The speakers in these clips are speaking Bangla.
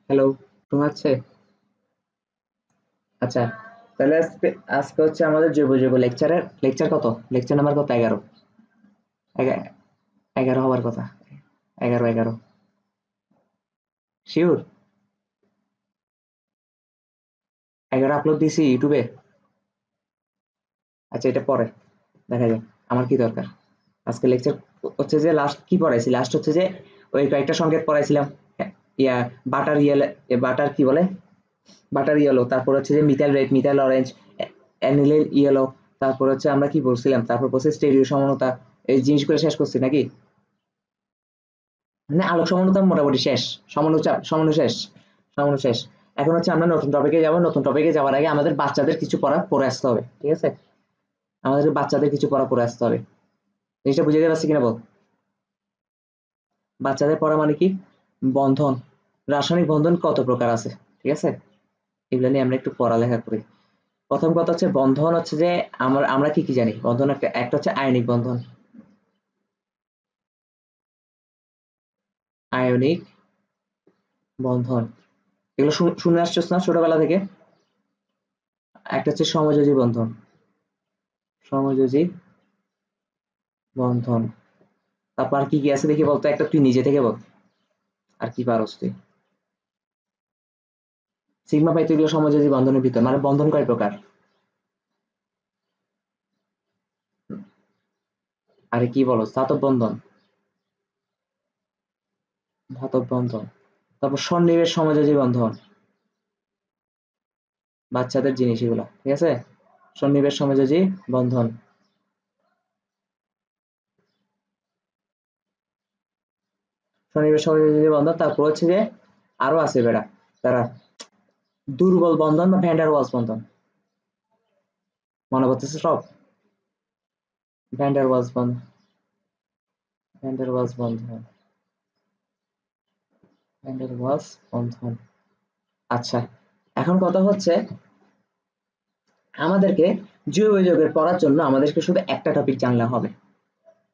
হ্যালো, শোনা যাচ্ছে? আচ্ছা, তাহলে আজকে আজকে হচ্ছে আমাদের জৈব জৈব লেকচার কত? লেকচার নাম্বার কত? 11। 11 হবার কথা। 11 শিওর? 11 আপলোড দিছি ইউটিউবে। আচ্ছা, এটা পরে দেখা যাক। আমার কি দরকার? আজকে লেকচার হচ্ছে যে লাস্ট কি পড়াইছি? লাস্ট হচ্ছে যে ওই কয়েকটা সংকেত পড়াইছিলাম। হ্যাঁ, ইয়া বাটার ইয়েলো, বাটার কি বলে? বাটার ইয়েলো, তারপর হচ্ছে যে methyl red, methyl orange, aniline yellow, তারপর হচ্ছে আমরা কি বলছিলাম, তারপর বলছে স্টেরিও সমানতা। এই জিনিসগুলো শেষ করছি নাকি? মানে আলোক সমানুতা মোটামুটি শেষ। সমাণু শেষ। সমাণু শেষ। এখন হচ্ছে আমরা নতুন টপিকে যাব। নতুন টপিকে যাওয়ার আগে আমাদের বাচ্চাদের কিছু পড়া পড়ে আসতে হবে, ঠিক আছে? আমাদের বাচ্চাদের কিছু পড়া পড়ে আসতে হবে। জিনিসটা বুঝে যেতে পারছি কিনা বল? বাচ্চাদের পড়া মানে কি? বন্ধন, রাসায়নিক বন্ধন কত প্রকার আছে, ঠিক আছে? এগুলো নিয়ে আমরা একটু পড়ালেখা করি। প্রথম কথা হচ্ছে বন্ধন হচ্ছে যে আমরা আমরা কি কি জানি? বন্ধন একটা একটা হচ্ছে আয়নিক বন্ধন। আয়নিক বন্ধন, এগুলো শুনে আসছো না ছোটবেলা থেকে? একটা হচ্ছে সমযোজী বন্ধন। সমযোজী বন্ধন। তারপর আর কি কি আছে দেখি বলতো, একটা তুই নিজে থেকে বল। আর কি পারস তুই? সিগমা পাই, তো এগুলো সমযোজী বন্ধনের ভিতর, মানে বন্ধন কয় প্রকার? আরে কি বলো, ধাতব বন্ধন। ধাতব বন্ধন। তারপর সন্নিবেশ সমযোজী বন্ধন। বাচ্চাদের জিনিস এগুলো, ঠিক আছে? সন্নিবেশ সমযোজী বন্ধন। সন্নিবেশ সমযোজী বন্ধন। তারপর হচ্ছে যে আরো আছে বেড়া, তারা দুর্বল বন্ধন বা ভ্যান্ডার ওয়ালস বন্ধন। মনে করতেছে সব? ভ্যান্ডার ওয়ালস বন্ধন। ভ্যান্ডার ওয়ালস বন্ধন। ভ্যান্ডার ওয়ালস বন্ধন। আচ্ছা, এখন কথা হচ্ছে আমাদেরকে জৈব যৌগের পড়ার জন্য আমাদেরকে শুধু একটা টপিক জানলে হবে,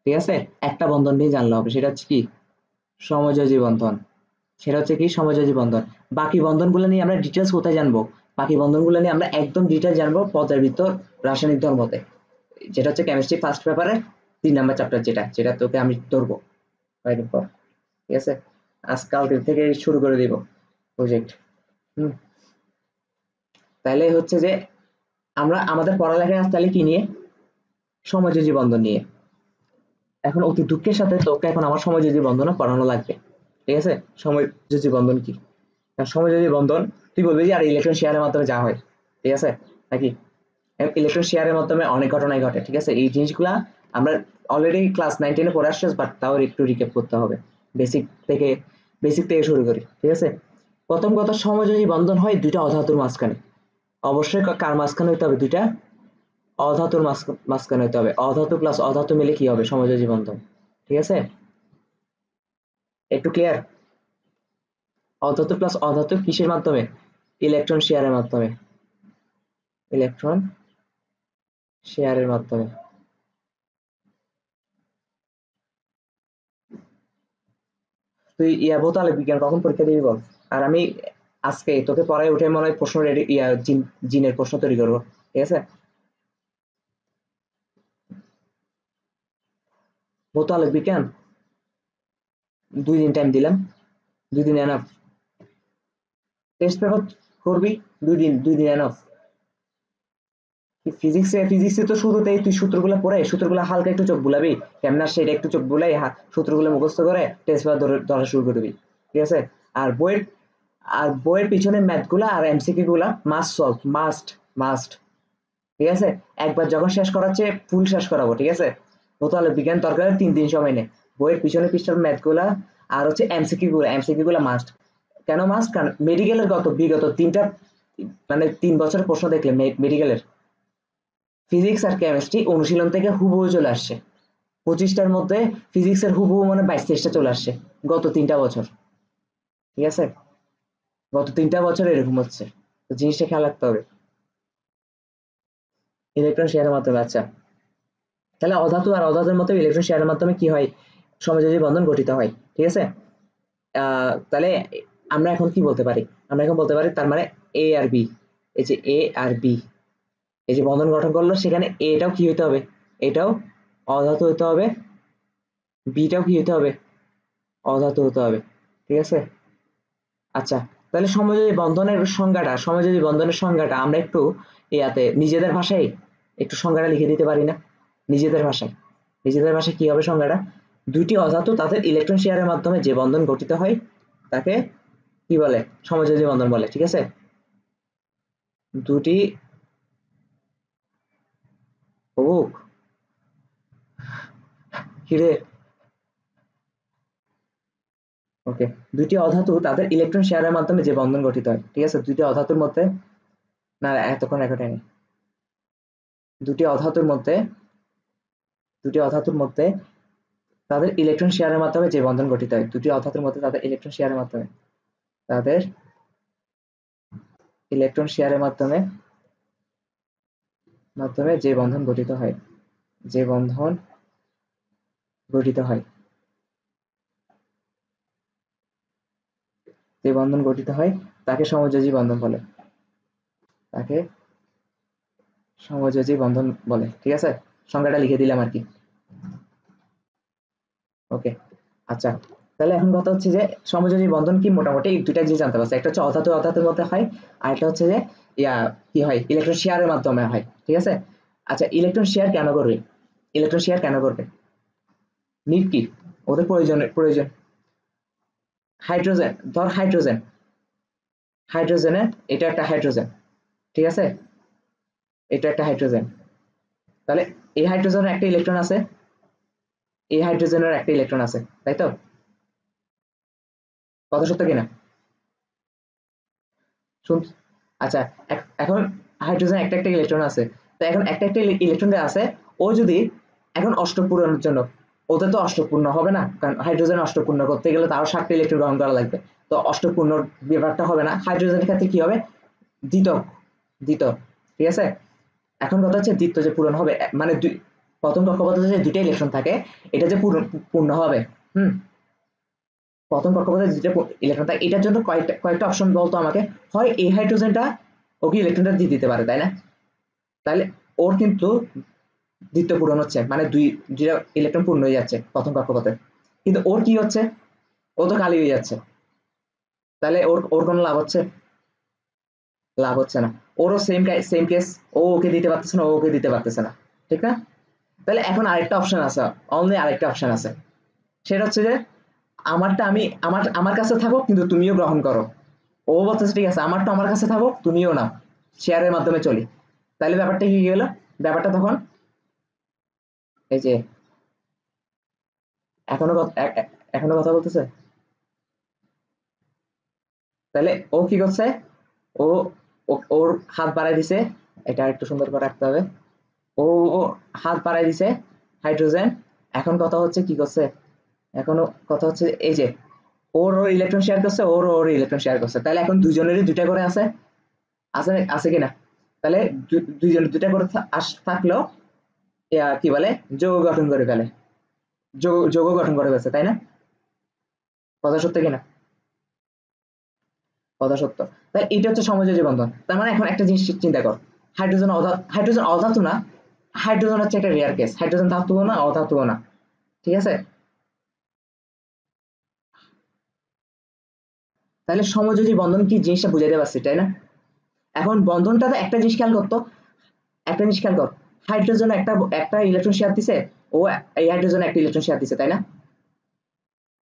ঠিক আছে? একটা বন্ধন নিয়ে জানলে হবে, সেটা হচ্ছে কি? সমযোজী বন্ধন। সেটা হচ্ছে কি? সমযোজী বন্ধন। বাকি বন্ধনগুলো নিয়ে আমরা ডিটেলস কোথায় জানবো? বাকি বন্ধনগুলো নিয়ে আমরা একদম ডিটেল জানবো পদার্থবিদ্যা রাসায়নিক ধর্মতে, যেটা হচ্ছে কেমিস্ট্রি ফার্স্ট পেপারের 3 নাম্বার চ্যাপ্টার, যেটা যেটা তোকে আমি ধরবো কয়েকদিন পর, ঠিক আছে? আজকাল থেকে শুরু করে দিব প্রজেক্ট। হুম। তাহলে হচ্ছে যে আমরা আমাদের পড়ালেখা তাহলে কি নিয়ে? সমযোজী বন্ধন নিয়ে। এখন অতি দুঃখের সাথে তোকে এখন আমার সমযোজী বন্ধনও পড়ানো লাগবে, ঠিক আছে? সমযোজী বন্ধন কি? কারণ সমযোজী বন্ধন তুই বলবি যে আর ইলেকট্রন শেয়ারের মাধ্যমে যা হয়, ঠিক আছে নাকি? ইলেকট্রন শেয়ারের মাধ্যমে অনেক ঘটনাই ঘটে, ঠিক আছে? এই জিনিসগুলা আমরা অলরেডি ক্লাস 9-10-এ পড়ে আসছি, বাট তাও একটু রিক্যাপ করতে হবে। বেসিক থেকে বেসিক থেকে শুরু করি, ঠিক আছে? প্রথম কথা, সমযোজী বন্ধন হয় দুইটা অধাতুর মাঝখানে। অবশ্যই কার মাঝখানে হইতে হবে? দুইটা অধাতুর মাঝখানে হইতে হবে। অধাতু প্লাস অধাতু মিলে কি হবে? সমযোজী বন্ধন, ঠিক আছে? একটু ক্লিয়ার? অধাতু প্লাস অধাতু কিসের মাধ্যমে? ইলেকট্রন শেয়ারের মাধ্যমে। ইলেকট্রন শেয়ারের মাধ্যমে। তুই ভৌতালে বিজ্ঞান কখন পরীক্ষা দিবি বল? আর আমি আজকে তোকে পড়ায় উঠে মনে হয় প্রশ্ন রেডি, জিনের প্রশ্ন তৈরি করবো, ঠিক আছে? ভৌতালে বিজ্ঞান 2 দিন টাইম দিলাম। 2 দিন এনাফ? টেস্ট পেপার করবি? 2 দিন এনাফ? ফিজিক্সে তো শুরুতেই তুই সূত্রগুলো পড়ে, সূত্রগুলো হালকা একটু চোখ বুলাবি, কেমন সেটা একটু চোখ বুলাই সূত্রগুলো মুখস্থ করে টেস্ট পেপার ধরা শুরু করবি, ঠিক আছে? আর বইয়ের আর বইয়ের পিছনে ম্যাথ গুলা আর এমসিকিউ গুলা মাস্ট সলভ, মাস্ট মাস্ট, ঠিক আছে? একবার যখন শেষ করাচ্ছে ফুল শেষ করাবো, ঠিক আছে? ও তাহলে বিজ্ঞান তরকারি 3 দিন সময় নেই। বইয়ের পিছনে পৃষ্ঠার ম্যাথ গুলা আর হচ্ছে এমসিকিউ গুলা মাস্ট। কেন মাস্ট? কারণ মেডিকেলের বিগত তিনটা, মানে 3 বছরের প্রশ্ন দেখলে মেডিকেলের ফিজিক্স আর কেমিস্ট্রি অনুশীলন থেকে হুবহু চলে আসছে। 25টার মধ্যে ফিজিক্সের হুবহু মানে 22-23টা চলে আসছে গত 3টা বছর, ঠিক আছে? গত 3টা বছর এরকম হচ্ছে। তো জিনিসটা খেয়াল রাখতে হবে। ইলেকট্রন শেয়ারের মাধ্যমে, আচ্ছা। তাহলে অধাতু আর অধাতুর মধ্যে ইলেকট্রন শেয়ারের মাধ্যমে কি হয়? সমযোজী বন্ধন গঠিত হয়, ঠিক আছে? তাহলে আমরা এখন কি বলতে পারি, আমরা এখন বলতে পারি তার মানে এ আর বি, এই যে এ আর বি এই যে বন্ধন গঠন করলো, সেখানে এটাও কি হতে হবে, এটাও অধাতু হতে হবে, বিটাও কি হতে হবে, অধাতু হতে হবে। ঠিক আছে। আচ্ছা, তাহলে সমযোজী বন্ধনের সংজ্ঞাটা আমরা একটু ইয়াতে নিজেদের ভাষায় একটু সংজ্ঞাটা লিখে দিতে পারি না? নিজেদের ভাষায় কি হবে সংজ্ঞাটা? দুইটি অধাতু তাদের ইলেকট্রন শেয়ারের মাধ্যমে যে বন্ধন গঠিত হয় তাকে কি বলে, সমযোজী বন্ধন বলে। ঠিক আছে। দুটি ও হিরে ওকে, দুটি অধাতু তাদের ইলেকট্রন শেয়ারের মাধ্যমে যে বন্ধন গঠিত হয়। ঠিক আছে, দুটি অধাতুর মধ্যে, না এতক্ষণ রেকর্ড হয়নি, দুটি অধাতুর মধ্যে দুটি অধাতুর মধ্যে তাদের ইলেকট্রন শেয়ারের মাধ্যমে যে বন্ধন গঠিত হয়, দুটি অধাতুর মধ্যে তাদের ইলেকট্রন শেয়ারের মাধ্যমে, তাদের ইলেকট্রন শেয়ারের মাধ্যমে মাধ্যমে যে বন্ধন গঠিত হয়, যে বন্ধন গঠিত হয়, যে বন্ধন গঠিত হয় তাকে সমযোজী বন্ধন বলে, তাকে সমযোজী বন্ধন বলে। ঠিক আছে, সংজ্ঞাটা লিখে দিলাম আর কি। ওকে। আচ্ছা, তাহলে এখন কথা হচ্ছে যে সমযোজী বন্ধন কি, মোটামুটি এই দুইটা জিনিস জানতে পারছি, একটা হচ্ছে অধাতু অধাতুর মধ্যে হয়, আর একটা হচ্ছে যে ইয়া কি হয়, ইলেকট্রন শেয়ারের মাধ্যমে হয়। ঠিক আছে। আচ্ছা, ইলেকট্রন শেয়ার কেন করবে, ইলেকট্রন শেয়ার কেন করবে, নিড কি, ওদের প্রয়োজন হাইড্রোজেন, ধর হাইড্রোজেনে এটা একটা হাইড্রোজেন। ঠিক আছে, এটা একটা হাইড্রোজেন, তাহলে এই হাইড্রোজেনের একটা ইলেকট্রন আছে, এই হাইড্রোজেনের একটা ইলেকট্রন আছে, তাই তো? কথা সত্য কিনা শুন। আচ্ছা, এখন হাইড্রোজেন একটা একটা ইলেকট্রন আছে, তো এখন একটা একটা ইলেকট্রন আছে, ও যদি এখন অষ্টক পূরণের জন্য, ওদের তো অষ্টক পূর্ণ হবে না, কারণ হাইড্রোজেন অষ্টক পূর্ণ করতে গেলে তারও 7টা ইলেকট্রন গ্রহণ করা লাগবে, তো অষ্টক পূর্ণর ব্যাপারটা হবে না, হাইড্রোজেনের ক্ষেত্রে কি হবে, দ্বিতক, দ্বিতক। ঠিক আছে। এখন কথা হচ্ছে দ্বিত্ব যে পূরণ হবে, মানে প্রথম কক্ষপথে যে দুইটা ইলেকট্রন থাকে, এটা যে পূর্ণ হবে। হুম। প্রথম কক্ষপথে যেটা ইলেকট্রন থাকে, এটার জন্য কয়েকটা কয়েকটা অপশন বলতো আমাকে, হয় এই হাইড্রোজেনটা ওকে ইলেকট্রনটা দিয়ে দিতে পারে, তাই না? তাহলে ওর কিন্তু দ্বিতীয় পূরণ হচ্ছে, মানে দুইটা ইলেকট্রন পূর্ণ হয়ে যাচ্ছে প্রথম কক্ষপথে, কিন্তু ওর কি হচ্ছে, ও তো খালি হয়ে যাচ্ছে, তাহলে ওর ওর কোনো লাভ হচ্ছে, লাভ হচ্ছে না। ওরও সেম কেস, ও ওকে দিতে পারতেছে না, ও ওকে দিতে পারতেছে না। ঠিক না? তাহলে এখন আরেকটা অপশন আছে, অনলি আরেকটা অপশন আছে, সেটা হচ্ছে যে আমারটা আমি আমার আমার কাছে থাকো কিন্তু তুমিও গ্রহণ করো। ও বলতেছে ঠিক আছে, আমারটা আমার কাছে থাকো তুমিও নাও, শেয়ারের মাধ্যমে চলি। তাহলে ব্যাপারটা কি গেল, ব্যাপারটা তখন এই যে এখনো এখনো কথা বলতেছে, তাহলে ও কি করছে, ও ওর হাত বাড়াই দিছে, এটা একটু সুন্দর করে রাখতে হবে, ও ও হাত বাড়াই দিছে হাইড্রোজেন। এখন কথা হচ্ছে কি করছে, এখনো কথা হচ্ছে এই যে ওর ইলেকট্রন শেয়ার করছে, ওর ইলেকট্রন শেয়ার করছে, তাহলে এখন দুইজনেরই দুইটা করে আছে, আছে আছে কিনা? তাহলে দুইজনের দুইটা করে থাকলেও কি বলে, যৌগ গঠন করে ফেলে, যৌগ গঠন করে ফেলছে, তাই না? কথা সত্য কিনা? কথা সত্য। তাহলে এটা হচ্ছে সমযোজী বন্ধন। তার মানে এখন একটা জিনিস চিন্তা কর, হাইড্রোজেন অধাতু না, হাইড্রোজেন হচ্ছে একটা রেয়ার কেস, হাইড্রোজেন ধাতুও না অধাতুও না। ঠিক আছে। তাহলে সমযোজী বন্ধন কি জিনিসটা বুঝাইতে পারছি, তাই না? এখন বন্ধনটাতে একটা জিনিস খেয়াল করতো, একটা জিনিস খেয়াল কর, হাইড্রোজেন একটা একটা ইলেকট্রন শেয়ার দিছে, ও এই হাইড্রোজেন একটা ইলেকট্রন শেয়ার দিছে, তাই না?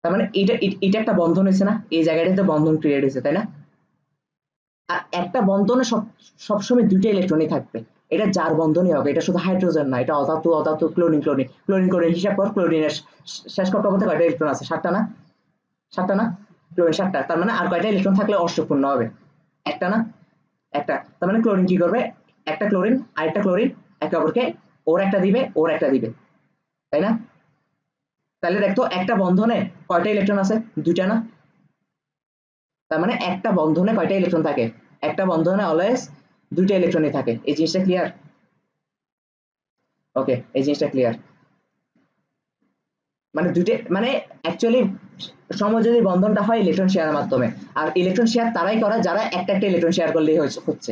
তার মানে এটা একটা বন্ধন হয়েছে না, এই জায়গাটাতে বন্ধন ক্রিয়েট হয়েছে, তাই না? আর একটা বন্ধনে সবসময় দুইটা ইলেকট্রনই থাকবে, এটা যার বন্ধনই হবে, এটা শুধু হাইড্রোজেন না, এটা অধাতু অধাতু ক্লোরিন ক্লোরিন ক্লোরিন ক্লোরিন হিসাব কর, ক্লোরিনের শেষ কক্ষপথে কয়টা ইলেকট্রন আছে, 7টা না? 7টা না? ক্লোরিন 7টা, তার মানে আর কয়টা ইলেকট্রন থাকলে অষ্টপূর্ণ হবে, একটা না? একটা, তার মানে ক্লোরিন কি করবে, একটা ক্লোরিন আরেকটা ক্লোরিন একে অপরকে ওর একটা দিবে, ওর একটা দিবে, তাই না? তাহলে দেখতো একটা বন্ধনে কয়টা ইলেকট্রন আছে, দুইটা না? তার মানে একটা বন্ধনে কয়টা ইলেকট্রন থাকে, একটা বন্ধনে অলওয়েজ দুইটা ইলেকট্রনই থাকে। এই জিনিসটা ক্লিয়ার? ওকে, এই জিনিসটা ক্লিয়ার। মানে দুইটা মানে অ্যাকচুয়ালি সমযোজী বন্ধনটা হয় ইলেকট্রন শেয়ারের মাধ্যমে, আর ইলেকট্রন শেয়ার তারাই করে যারা একটা একটা ইলেকট্রন শেয়ার করলেই হচ্ছে,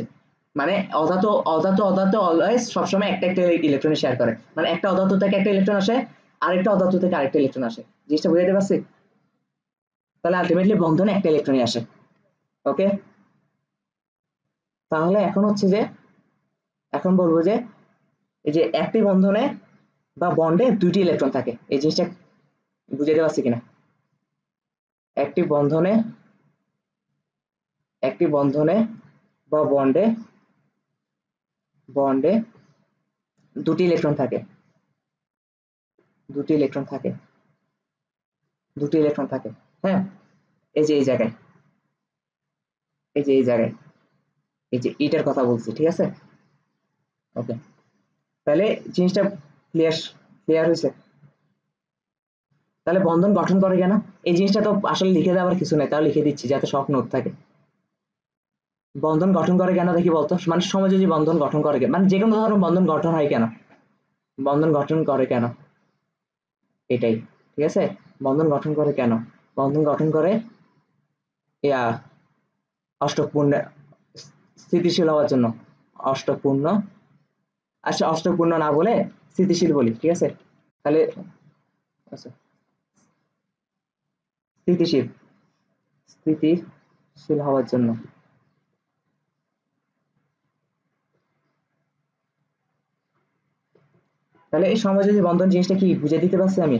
মানে অধাতু অলওয়েজ সবসময় একটা একটা ইলেকট্রন শেয়ার করে, মানে একটা অধাতু থেকে একটা ইলেকট্রন আসে, আরেকটা অধাতু থেকে আরেকটা ইলেকট্রন আসে, জিনিসটা বুঝাতে পারছি? তাহলে আলটিমেটলি বন্ধনে একটা ইলেকট্রনই আসে। ওকে, তাহলে এখন হচ্ছে যে এখন বলবো যে এই যে একটি বন্ধনে বা বন্ডে দুইটি ইলেকট্রন থাকে, এই জিনিসটা বুঝাতে পারছি কিনা? একটি বন্ধনে একটি বন্ধনে বা বন্ডে বন্ডে দুটি ইলেকট্রন থাকে, দুটি ইলেকট্রন থাকে, দুটি ইলেকট্রন থাকে। হ্যাঁ, এই যে এই জায়গায়, এই যে এই জায়গায়, এই যে এটার কথা বলছি, ঠিক আছে? ওকে, তাহলে জিনিসটা ক্লিয়ার ক্লিয়ার হয়েছে? তাহলে বন্ধন গঠন করে কেন, এই জিনিসটা তো আসলে লিখে দেওয়ার কিছু নেই, তাও লিখে দিচ্ছি যাতে সব নোট থাকে। বন্ধন গঠন করে কেন দেখি বলতো, মানে সমযোজী বন্ধন গঠন করে কেন, মানে যে কোনো ধরনের বন্ধন গঠন হয় কেন, বন্ধন গঠন করে কেন, এটাই, ঠিক আছে? বন্ধন গঠন করে কেন, বন্ধন গঠন করে ইয়া অষ্টক পূর্ণ স্থিতিশীল হওয়ার জন্য, অষ্টক পূর্ণ, আচ্ছা অষ্টক পূর্ণ না বলে স্থিতিশীল বলি, ঠিক আছে? তাহলে আচ্ছা, স্থিতিশীল স্থিতিশীল হওয়ার জন্য। তাহলে এই সমযোজী বন্ধন জিনিসটা কি বুঝে দিতে পারছি আমি?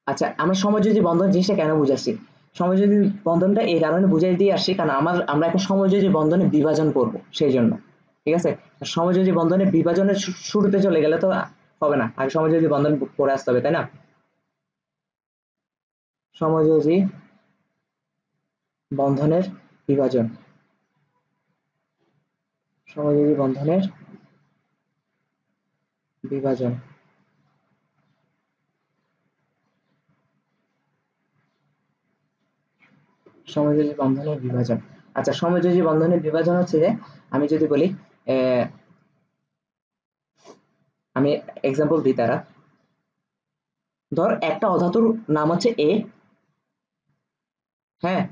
আচ্ছা, আমরা সমযোজী বন্ধন জিনিসটা কেন বুঝাচ্ছি, সমযোজী বন্ধনটা এই কারণে বুঝাই দিয়ে আসছি কারণ আমরা একটা সমযোজী বন্ধনে বিভাজন করব সেই জন্য, ঠিক আছে? সমযোজী বন্ধনে বিভাজনের শুরুতে চলে গেলে তো হবে না, আগে সমযোজী বন্ধন পড়ে আসতে হবে, তাই না? সমযোজী বন্ধনের বিভাজন, সমযোজী বন্ধনের বিভাজন, সমযোজী বন্ধনের বিভাজন। আচ্ছা, সমযোজী বন্ধনের বিভাজন হচ্ছে যে আমি যদি বলি আমি এক্সাম্পল দিই, তারা ধর একটা অধাতুর নাম হচ্ছে এ, হ্যাঁ,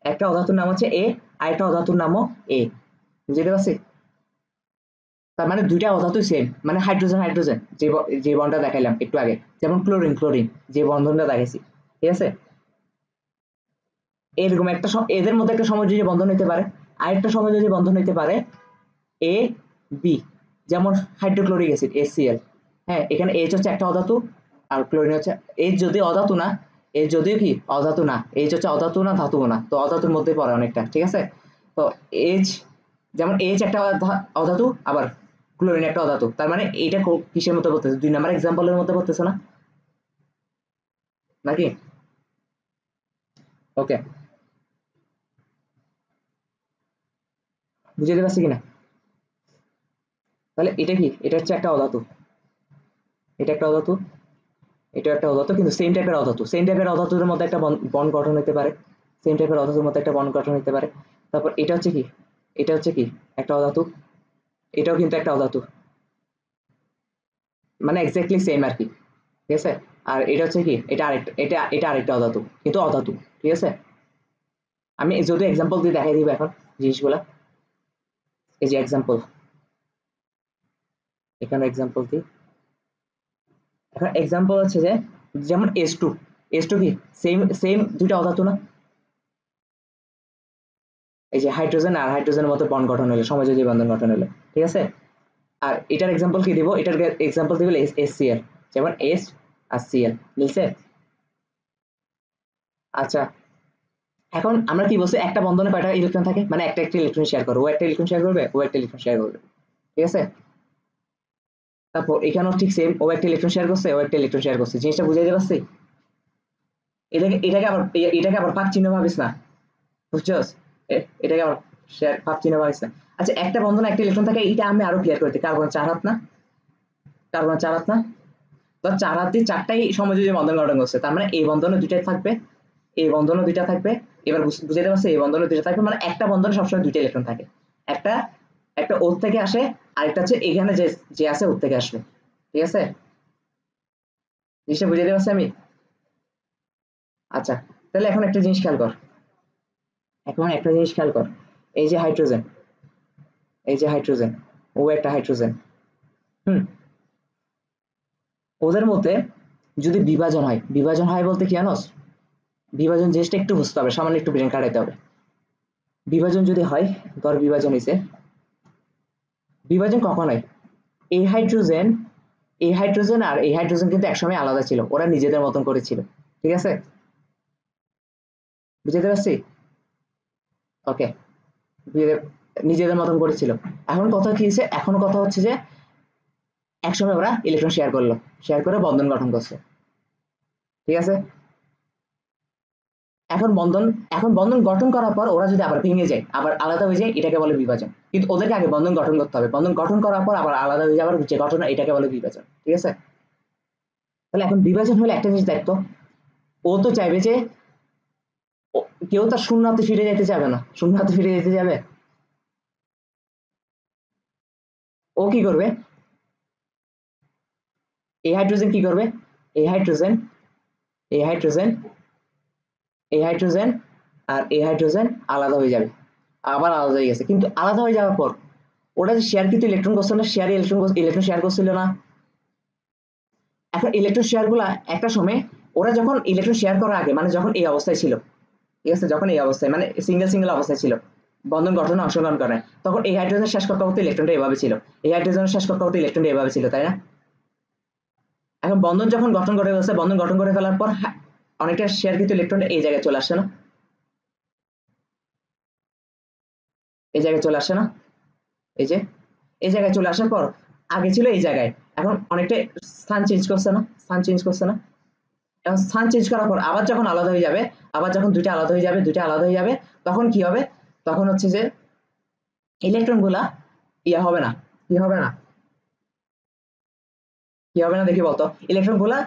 একটা অধাতুর নাম হচ্ছে এ, আর একটা অধাতুর নামও এ, বুঝতে পারছি? তার মানে দুইটা অধাতুই সেম, মানে হাইড্রোজেন হাইড্রোজেন, যে বন্ডটা দেখাইলাম একটু আগে, যেমন ক্লোরিন ক্লোরিন যে বন্ধনটা দেখাইছি, ঠিক আছে? এরকম একটা এদের মধ্যে একটা সমযোজী বন্ধন হইতে পারে, আরেকটা সমযোজী বন্ধন হইতে পারে এ বি, যেমন হাইড্রোক্লোরিক অ্যাসিড HCl। হ্যাঁ, এখানে এইচ হচ্ছে একটা অধাতু, আর ক্লোরিন হচ্ছে, এইচ যদি অধাতু না, এইচ যদিও কি অধাতু না, এইচ হচ্ছে অধাতু না ধাতুও না, তো অধাতুর মধ্যে পড়ে অনেকটা, ঠিক আছে? তো এইচ, যেমন এইচ একটা অধাতু, আবার ক্লোরিন একটা অধাতু, তার মানে এইটা কিসের মধ্যে পড়তেছে, 2 নম্বর এক্সাম্পলের মধ্যে পড়তেছে না নাকি? ওকে, বুঝতে পারছি কিনা? তাহলে এটা কি, এটা হচ্ছে একটা অধাতু, এটা একটা অধাতু, এটা একটা অধাতু, কিন্তু সেম টাইপের অধাতু, সেম টাইপের অধাতুর মধ্যে একটা বন্ড গঠন হতে পারে, সেম টাইপের অধাতুর মধ্যে একটা বন্ড গঠন হতে পারে। তারপর এটা হচ্ছে কি, এটা হচ্ছে কি একটা অধাতু, এটাও কিন্তু একটা অধাতু, মানে এক্স্যাক্টলি সেম আর কি, ঠিক আছে? আর এটা হচ্ছে কি, এটা আরেকটা, এটা আরেকটা অধাতু, কিন্তু অধাতু, ঠিক আছে? আমি যদি এক্সাম্পল দিয়ে দেখাই দিব এখন জিনিসগুলা, এই যে এক্সাম্পল, এখানে এক্সাম্পল দিই, এখন এক্সাম্পল হচ্ছে যে যেমন এস টু কি সেম সেম দুইটা অধাতু না, এই যে হাইড্রোজেন আর হাইড্রোজেনের মতো বন্ড গঠন হলো, সমযোজী বন্ধন গঠন হলো, ঠিক আছে? আর এটার এক্সাম্পল কি দিব, এটার এক্সাম্পল দিব HCl, যেমন এস আর সিএল মিলছে। আচ্ছা, এখন আমরা কি বলছি, একটা বন্ধনে কয়টা ইলেকট্রন থাকে, মানে একটা একটা ইলেকট্রন শেয়ার করবে, ও একটা ইলেকট্রন শেয়ার করবে, ও একটা ইলেকট্রন শেয়ার করবে, ঠিক আছে? তারপর এখানেও ঠিক সেম, ও একটা ইলেকট্রন শেয়ার করছে, ও একটা ইলেকট্রন শেয়ার করছে, জিনিসটা বুঝাইতে পারছি? এটাকে আবার পাক চিহ্ন ভাবিস না, বুঝছস? এটাকে আবার শেয়ার পাক চিহ্ন ভাবিস না। আচ্ছা, একটা বন্ধনে একটা ইলেকট্রন থাকে, এটা আমি আরো ক্লিয়ার করে দিই, কার্বন 4 হাত না, কার্বন 4 হাত না, তো 4 হাত দিয়ে 4টাই সমযোজী বন্ধন গঠন করছে, তার মানে এই বন্ধনে দুইটাই থাকবে, এই বন্ধনে দুইটা থাকবে, এবার বুঝাতে পারছে, এই বন্ধনে দুইটা থাকবে, মানে একটা বন্ধনে সবসময় দুইটা ইলেকট্রন থাকে, একটা একটা ওর থেকে আসে, আরেকটা হচ্ছে এখানে যে যে আছে ওর থেকে আসবে, ঠিক আছে? জিনিসটা বুঝাতে পারছি আমি? আচ্ছা, তাহলে এখন একটা জিনিস খেয়াল কর, এই যে হাইড্রোজেন, ও একটা হাইড্রোজেন। হুম। ওদের মধ্যে যদি বিভাজন হয় বলতে কি জানোস? বিভাজন জিনিসটা একটু বুঝতে হবে, সামান্য একটু ব্রেন কাটাইতে হবে। বিভাজন যদি হয়, ধর বিভাজন হয়েছে, বিভাজন কখন হয়? এই হাইড্রোজেন আর এই হাইড্রোজেন কিন্তু একসময় আলাদা ছিল, ওরা নিজেদের মতন করেছিল, ঠিক আছে? বুঝতে পারছি? ওকে, নিজেদের মতন করেছিল। এখন কথা কি হচ্ছে, এখন কথা হচ্ছে যে একসময় ওরা ইলেকট্রন শেয়ার করলো, শেয়ার করে বন্ধন গঠন করছে, ঠিক আছে? এখন বন্ধন এখন বন্ধন গঠন করার পর ওরা যদি আবার ভেঙে যায়, আবার আলাদা হয়ে যায়, এটাকে বলে বিভাজন। কিন্তু ওদেরকে আগে বন্ধন গঠন করতে হবে, বন্ধন গঠন করার পর আবার আলাদা হয়ে যাওয়ার যে ঘটনা, এটাকে বলে বিভাজন, ঠিক আছে? তাহলে এখন বিভাজন হলে একটা জিনিস দেখতো, ও তো চাইবে যে কেউ তার শূন্য হাতে ফিরে যেতে যাবে না, শূন্য হাতে ফিরে যেতে যাবে? ও কি করবে? এই হাইড্রোজেন কি করবে? এই হাইড্রোজেন এই হাইড্রোজেন এই হাইড্রোজেন আর এই হাইড্রোজেন আলাদা হয়ে যাবে, আবার আলাদা হয়ে গেছে, কিন্তু আলাদা হয়ে যাওয়ার পর ওরা যে শেয়ার কিন্তু ইলেকট্রন করছিল না, ইলেকট্রন শেয়ার করছিল না। এখন ইলেকট্রন শেয়ার গুলা একটা সময়, ওরা যখন ইলেকট্রন শেয়ার করার আগে, মানে যখন এই অবস্থায় ছিল, ঠিক আছে, যখন এই অবস্থায় মানে সিঙ্গেল অবস্থায় ছিল, বন্ধন গঠনে অংশগ্রহণ করে, তখন এই হাইড্রোজেন শেষ কক্ষপথ ইলেকট্রনটা এভাবে ছিল, এই হাইড্রোজেনের শেষ কক্ষপথ ইলেকট্রনটা এভাবে ছিল, তাই না? এখন বন্ধন যখন গঠন করে ফেলছে, বন্ধন গঠন করে ফেলার পর অনেকটা শেয়ার কিন্তু ইলেকট্রন এই জায়গায় চলে আসছে না, এই জায়গায় চলে আসে না, এই যে এই জায়গায় চলে আসার পর আগে ছিল এই জায়গায়, এখন অনেকটা স্থান চেঞ্জ করছে না, এখন স্থান চেঞ্জ করার পর আবার যখন আলাদা হয়ে যাবে, আবার যখন দুইটা আলাদা হয়ে যাবে, তখন কি হবে? তখন হচ্ছে যে ইলেকট্রন গুলা ইয়া হবে না, কি হবে না, দেখি বলতো। ইলেকট্রন গুলা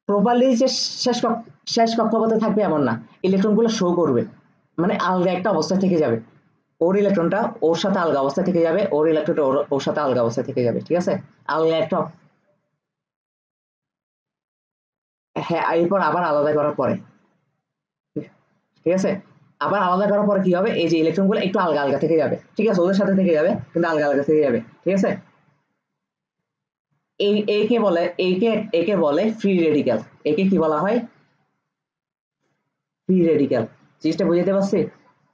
প্রপারলি যে শেষ শেষ কক্ষপথে থাকবে এমন না, ইলেকট্রন গুলো শো করবে, মানে আলগা একটা অবস্থায় থেকে যাবে, ওর ইলেকট্রনটা ওর সাথে আলগা অবস্থায় থেকে যাবে, ওর ইলেকট্রনটা ওর সাথে আলগা অবস্থায় থেকে যাবে, ঠিক আছে? আলগা একটা, হ্যাঁ, এরপর আবার আলাদা করার পরে, ঠিক আছে, আবার আলাদা করার পরে কি হবে? এই যে ইলেকট্রন গুলো একটু আলগা আলগা থেকে যাবে, ঠিক আছে, ওদের সাথে থেকে যাবে কিন্তু আলগা আলগা থেকে যাবে, ঠিক আছে? এই একে বলে একে বলে ফ্রি রেডিক্যাল। একে কি বলা হয়? Free radical. জিনিসটা বুঝতে পারছি?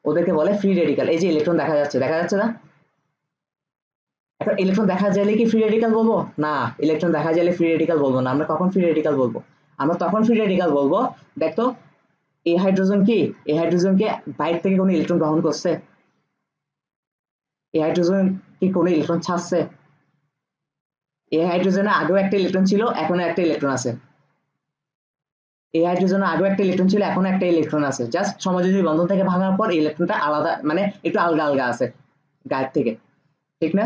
ওদেরকে বলে ফ্রি রেডিক্যাল। এই যে ইলেকট্রন দেখা যাচ্ছে না? এখন ইলেকট্রন দেখা গেলে কি ফ্রি রেডিক্যাল বলবো? না, ইলেকট্রন দেখা গেলে ফ্রি রেডিক্যাল বলবো না। আমরা কখন ফ্রি রেডিক্যাল বলবো? আমরা তখন ফ্রি রেডিক্যাল বলবো, দেখতো এই হাইড্রোজেন কি, এই হাইড্রোজেনকে বাইরে থেকে কোনো ইলেকট্রন গ্রহণ করছে? এই হাইড্রোজেন কি কোনো ইলেকট্রন ছাড়ছে? এই হাইড্রোজেনে আগেও একটা ইলেকট্রন ছিল, এখনো একটা ইলেকট্রন আছে। এই হাইড্রোজেনে আগেও একটা ইলেকট্রন ছিল, এখনো একটা ইলেকট্রন আছে, জাস্ট সমযোজী বন্ধন থেকে ভাঙার পর ইলেকট্রনটা আলাদা, মানে একটু আলগা আলগা আছে গায়ের থেকে, ঠিক না?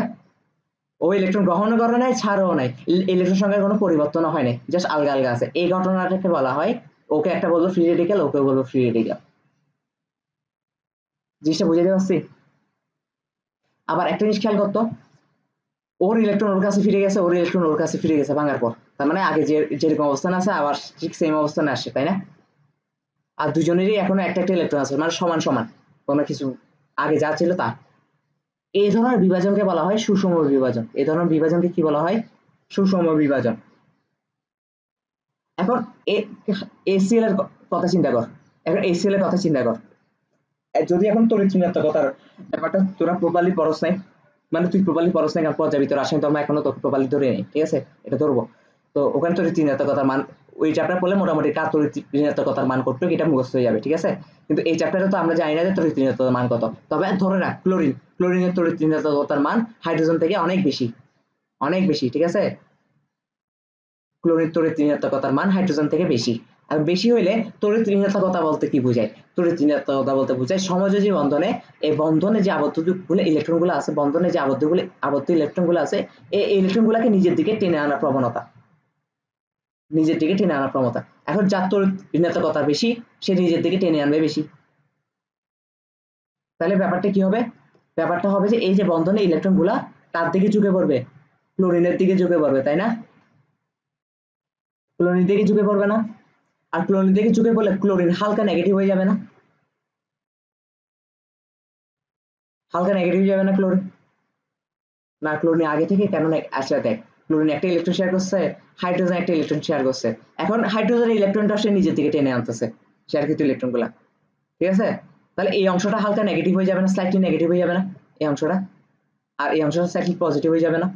ও ইলেকট্রন গ্রহণও করে নাই, ছাড়ও নাই, ইলেকট্রন সংখ্যার কোনো পরিবর্তনও হয় নাই, জাস্ট আলগা আলগা আছে। এই ঘটনাটাকে বলা হয়, ওকে একটা বলবো ফ্রি রেডিক্যাল, ওকে বলবো ফ্রি রেডিক্যাল। জিনিসটা বুঝাতে পারছি? আবার একটা জিনিস খেয়াল করতো, ওর ইলেকট্রন ওর কাছে ফিরে গেছে, ওর ইলেকট্রন ওর কাছে ফিরে গেছে ভাঙার পর, তার মানে আগে যে যেরকম অবস্থান আছে আবার ঠিক সেম অবস্থানে আসছে, তাই না? আর দুজনেরই এখনো একটা একটা ইলেকট্রন আছে, মানে সমান সমান, কোনো কিছু আগে যা ছিল তা। এই ধরনের বিভাজনকে বলা হয় সুষম বিভাজন। এই ধরনের বিভাজনকে কি বলা হয়? সুষম বিভাজন। এখন এসিএল এর কথা চিন্তা কর, এখন এসিএল এর কথা চিন্তা কর, যদি এখন তড়িৎ ঋণাত্মকতার ব্যাপারটা তোরা প্রপারলি পড়স নাই, মানে তুই প্রপারলি পড়স নাই, কারণ পর্যাবি তোর রাসায়নিক ধর্ম এখনো তোকে প্রপারলি ধরে নেই, ঠিক আছে, এটা ধরবো। তো ওখানে তড়িৎ ঋণাত্মকতার মান, ওই চ্যাপ্টার পড়লে মোটামুটি কার তড়িৎ ঋণাত্মকতার মান করতে এটা মুখস্থ হয়ে যাবে, ঠিক আছে? কিন্তু এই চ্যাপ্টারে তো আমরা জানি না যে তড়িৎ ঋণাত্মকতার মান কত। তবে ধরে রাখ, ক্লোরিনের তড়িৎ ঋণাত্মকতার মান হাইড্রোজেন থেকে অনেক বেশি, অনেক বেশি, ঠিক আছে? ক্লোরিন তড়িৎ ঋণাত্মকতার মান হাইড্রোজেন থেকে বেশি। আর বেশি হইলে তড়িৎ ঋণাত্মকতা বলতে কি বোঝায়? তড়িৎ ঋণাত্মকতা বলতে বোঝায় সমযোজী বন্ধনে, এই বন্ধনে যে আবদ্ধগুলো ইলেকট্রনগুলো আছে, বন্ধনে যে আবদ্ধ ইলেকট্রনগুলো আছে, এই ইলেকট্রনগুলোকে নিজের দিকে টেনে আনার প্রবণতা, নিজের দিকে টেনে আনার প্রবণতা। এখন যার তড়িৎ ঋণাত্মকতা বেশি, সে নিজের দিকে টেনে আনবে বেশি। তাহলে ব্যাপারটা কি হবে? ব্যাপারটা হবে যে এই যে বন্ধনে ইলেকট্রনগুলা তার দিকে ঝুঁকে পড়বে, ক্লোরিনের দিকে ঝুঁকে পড়বে, তাই না? ক্লোরিন থেকে ঝুঁকে পড়বে না, আর ক্লোরিন থেকে ঝুঁকে পড়লে ক্লোরিন হালকা নেগেটিভ হয়ে যাবে না, হালকা নেগেটিভ হয়ে যাবে না ক্লোরিন, না ক্লোরিন আগে থেকে কেন আসলে দেখ ক্লোরিন একটা ইলেকট্রন শেয়ার করছে, হাইড্রোজেন একটা ইলেকট্রন শেয়ার করছে, এখন হাইড্রোজেনের ইলেকট্রনটা সে নিজের দিকে টেনে আনতেছে শেয়ারকৃত ইলেকট্রন গুলা, ঠিক আছে, তাহলে এই অংশটা হালকা নেগেটিভ হয়ে যাবে না, স্লাইটলি নেগেটিভ হয়ে যাবে না এই অংশটা, আর এই অংশটা স্লাইটলি পজিটিভ হয়ে যাবে না,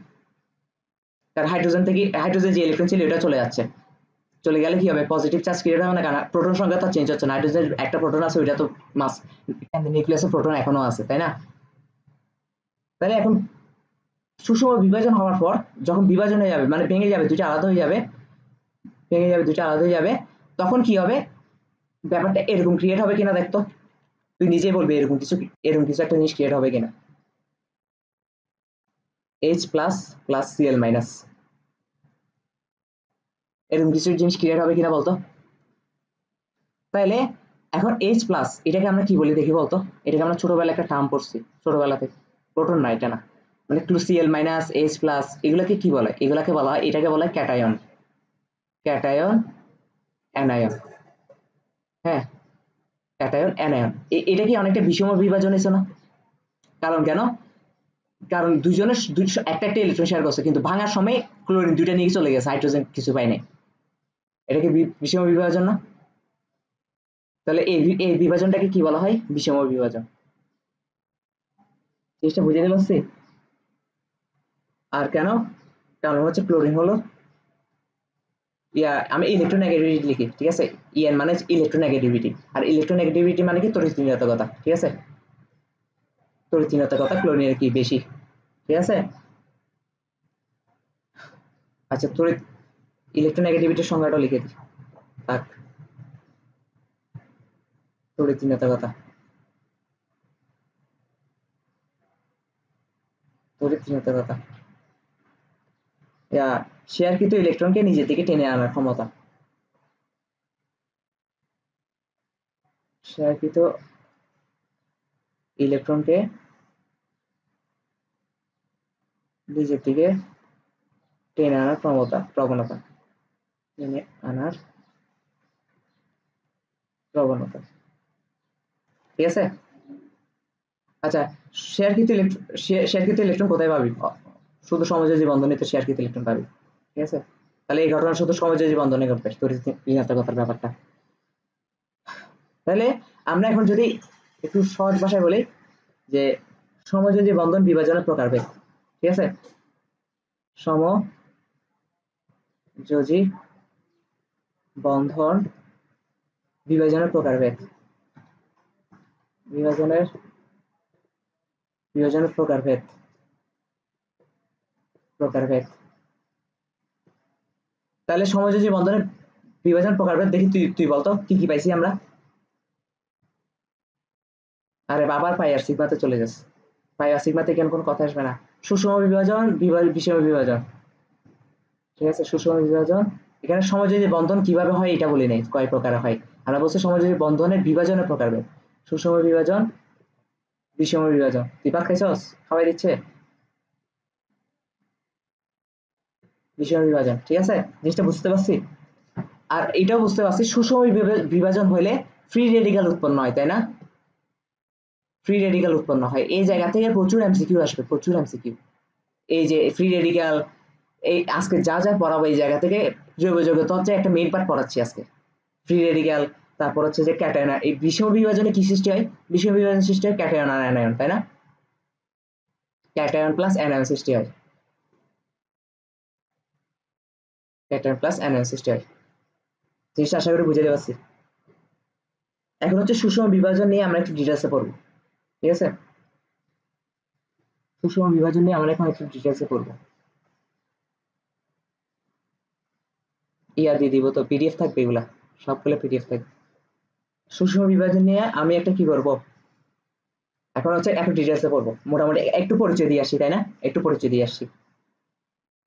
কারণ হাইড্রোজেন থেকে হাইড্রোজেন যে ইলেকট্রন ছিল এটা চলে যাচ্ছে, চলে গেলে কি হবে পজিটিভ চার্জ ক্রিয়েট হবে না, কারণ প্রোটন সংখ্যা তো চেঞ্জ হচ্ছে না, হাইড্রোজেন একটা প্রোটন আছে ওইটা তো মাস নিউক্লিয়াসে প্রোটন এখনো আছে তাই না, তাহলে এখন সুষম বিভাজন হওয়ার পর যখন বিভাজন হয়ে যাবে মানে ভেঙে যাবে দুইটা আলাদা হয়ে যাবে, ভেঙে যাবে দুইটা আলাদা হয়ে যাবে, তখন কি হবে ব্যাপারটা এরকম ক্রিয়েট হবে কিনা দেখতো, তুই নিজেই বলবি এরকম কিছু একটা জিনিস ক্রিয়েট হবে কিনা, H plus plus Cl minus, এরকম কিছু জিনিস ক্রিয়েট হবে কিনা বলতো, তাহলে এখন H প্লাস এটাকে আমরা কি বলি দেখি বলতো, এটাকে আমরা ছোটবেলায় একটা টার্ম পড়ছি ছোটবেলা থেকে, প্রোটন না এটা না, মানে Cl মাইনাস H প্লাস এগুলাকে কি বলে, এগুলাকে বলা হয় এটাকে বলা হয় ক্যাটায়ন, ক্যাটায়ন অ্যানায়ন, হ্যাঁ ক্যাটায়ন অ্যানায়ন, এটা কি অনেকটা বিষম বিভাজন হয়েছে না, কারণ কেন, কারণ দুজনের একটা একটা ইলেকট্রন শেয়ার করছে কিন্তু ভাঙার সময় ক্লোরিন দুইটা নিয়ে চলে গেছে, হাইড্রোজেন কিছু পায় নাই, এটা কি বিষম বিভাজন না, তাহলে এই বিভাজনটাকে কি বলা হয় বিষম বিভাজন, জিনিসটা বুঝে গেল, আর কেন, কারণ হচ্ছে ক্লোরিন হলো আমি ইলেকট্রোনেগেটিভিটি লিখি, ঠিক আছে, ইএন মানে ইলেকট্রোনেগেটিভিটি, আর ইলেকট্রোনেগেটিভিটি মানে কি তড়িৎ-ঋণাত্মকতা, ঠিক আছে, তড়িৎ-ঋণাত্মকতা ক্লোরিনের কি বেশি, ঠিক আছে, আচ্ছা ইলেকট্রোনেগেটিভিটির সংজ্ঞাটা লিখে দিই, থাক, তড়িৎ-ঋণাত্মকতা, তড়িৎ-ঋণাত্মকতা শেয়ারকৃত ইলেকট্রনকে নিজের দিকে টেনে আনার ক্ষমতা, শেয়ারকৃত ইলেকট্রনকে নিজের দিকে টেনে আনার প্রবণতা, টেনে আনার প্রবণতা, ঠিক আছে, আচ্ছা শেয়ারকৃত ইলেকট্রন কোথায় পাবি, শুধু সমযোজী বন্ধনে তো শেয়ারকৃত ইলেকট্রন পাবি, ঠিক আছে, তাহলে এই ঘটনা শুধু সমযোজী বন্ধনে ঘটবে তড়িৎ-ঋণাত্মকতার ব্যাপারটা, তাহলে আমরা এখন যদি একটু সহজ ভাষায় বলি যে সমযোজী বন্ধন বিভাজনের প্রকারভেদ, ঠিক আছে, সমযোজী বন্ধন বিভাজনের প্রকারভেদ, বিভাজনের প্রকারভেদ, তাহলে সমযোজী বন্ধনের বিভাজন প্রকারভেদ দেখি, তুই বলতো কি কি পাইছি আমরা, আরে বাবার পাই আর সিগমাতে চলে যাচ্ছে, পাই আর সিগমাতে কেন কোনো কথা আসবে না, সুষম বিভাজন বিষম বিভাজন, ঠিক আছে, সুষম বিভাজন, এখানে সমযোজী বন্ধন কিভাবে হয় এটা বলি নাই, কয় প্রকার হয়, আমরা বলছি সমযোজী বন্ধনের বিভাজনের প্রকারভেদ, সুষম বিভাজন বিষম বিভাজন, তুই ভাত খাইছস, খাওয়াই দিচ্ছে, বিষম বিভাজন, ঠিক আছে, জিনিসটা বুঝতে পারছি, আর এটাও বুঝতে পারছি সুষম বিভাজন হলে ফ্রি রেডিক্যাল উৎপন্ন হয় তাই না, ফ্রি রেডিক্যাল উৎপন্ন হয়, এই জায়গা থেকে প্রচুর এমসিকিউ আসবে, প্রচুর এমসিকিউ, এই যে ফ্রি রেডিক্যাল, এই আজকে যা যা পড়াবো এই জায়গা থেকে জৈব যৌগিকতা হচ্ছে একটা মেইন পার্ট পড়াচ্ছি আজকে, ফ্রি রেডিক্যাল, তারপর হচ্ছে যে ক্যাটায়ন, এই বিষম বিভাজনে কি সৃষ্টি হয়, বিষম বিভাজন সৃষ্টি হয় ক্যাটায়ন আর অ্যানায়ন তাই না, ক্যাটায়ন প্লাস অ্যানায়ন সৃষ্টি হয়, ক্যাটায়ন প্লাস অ্যানায়ন সৃষ্টি হয়, জিনিসটা আশা করি বুঝে পারছি, এখন হচ্ছে সুষম বিভাজন নিয়ে আমরা একটু ডিটেলসে পড়বো, ঠিক আছে, সুষম বিভাজন নিয়ে আমরা এখন একটু ডিটেলসে পড়বো, দিয়ে দিব তো পিডিএফ থাকবে, এগুলা সবগুলো পিডিএফ থাকবে, সুষম বিভাজন নিয়ে আমি একটা কি করব, এখন হচ্ছে একটু ডিটেলসে পড়বো, মোটামুটি একটু পরিচয় দিয়ে আসছি তাই না, একটু পরিচয় দিয়ে আসছি,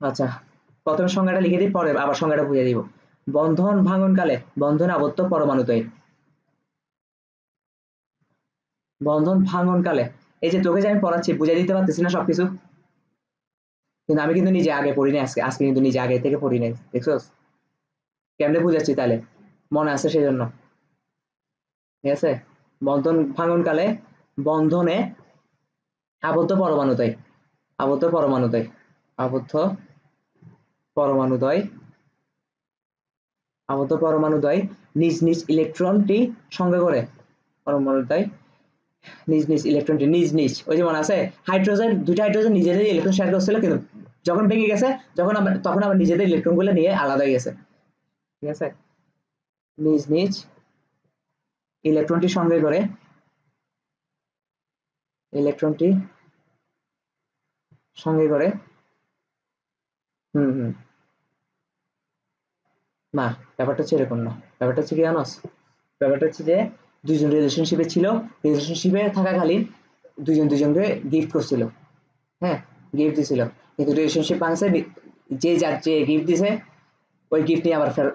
আচ্ছা প্রথমে সংজ্ঞাটা লিখে দিই পরে আবার সংজ্ঞাটা বুঝিয়ে দিব, বন্ধন ভাঙনকালে বন্ধনে আবদ্ধ পরমাণু তৈরি, বন্ধন ভাঙনকালে, এই যে তোকে যে আমি পড়াচ্ছি বুঝিয়ে দিতে পারতেছি না সবকিছু, কিন্তু আমি কিন্তু নিজে আগে পড়ি নাই, আজকে আজকে কিন্তু নিজে আগে থেকে পড়ি নাই দেখছোস, কেমনে বুঝাচ্ছি তাহলে, মনে আছে সেই জন্য, ঠিক আছে? বন্ধন ভাঙন কালে বন্ধনে আবদ্ধ পরমাণুদ্বয়, আবদ্ধ পরমাণুদ্বয়, আবদ্ধ পরমাণুদ্বয়, আবদ্ধ পরমাণুদ্বয় নিজ নিজ ইলেকট্রনটি সঙ্গে করে, পরমাণুদ্বয় নিজ নিজ ইলেকট্রনটি নিজ নিজ, ওই যে মনে আছে হাইড্রোজেন, দুইটা হাইড্রোজেন নিজেদের ইলেকট্রন শেয়ার করছিল, কিন্তু যখন ভেঙে গেছে তখন আবার নিজেদের ইলেকট্রনগুলো নিয়ে আলাদা হয়ে গেছে, ঠিক আছে? নিজ নিজ ইলেকট্রনটি সঙ্গে করে, ইলেকট্রনটি সঙ্গে করে, হুম হুম, না ব্যাপারটা হচ্ছে এরকম না, ব্যাপারটা হচ্ছে কি জানোস, ব্যাপারটা হচ্ছে যে দুইজন রিলেশনশিপে ছিল, রিলেশনশিপে থাকাকালীন দুইজন দুইজনকে গিফট করছিল, হ্যাঁ গিফট দিছিল, কিন্তু রিলেশনশিপ ভাঙছে, যে যার যে গিফট দিছে ওই গিফট নিয়ে আবার ফের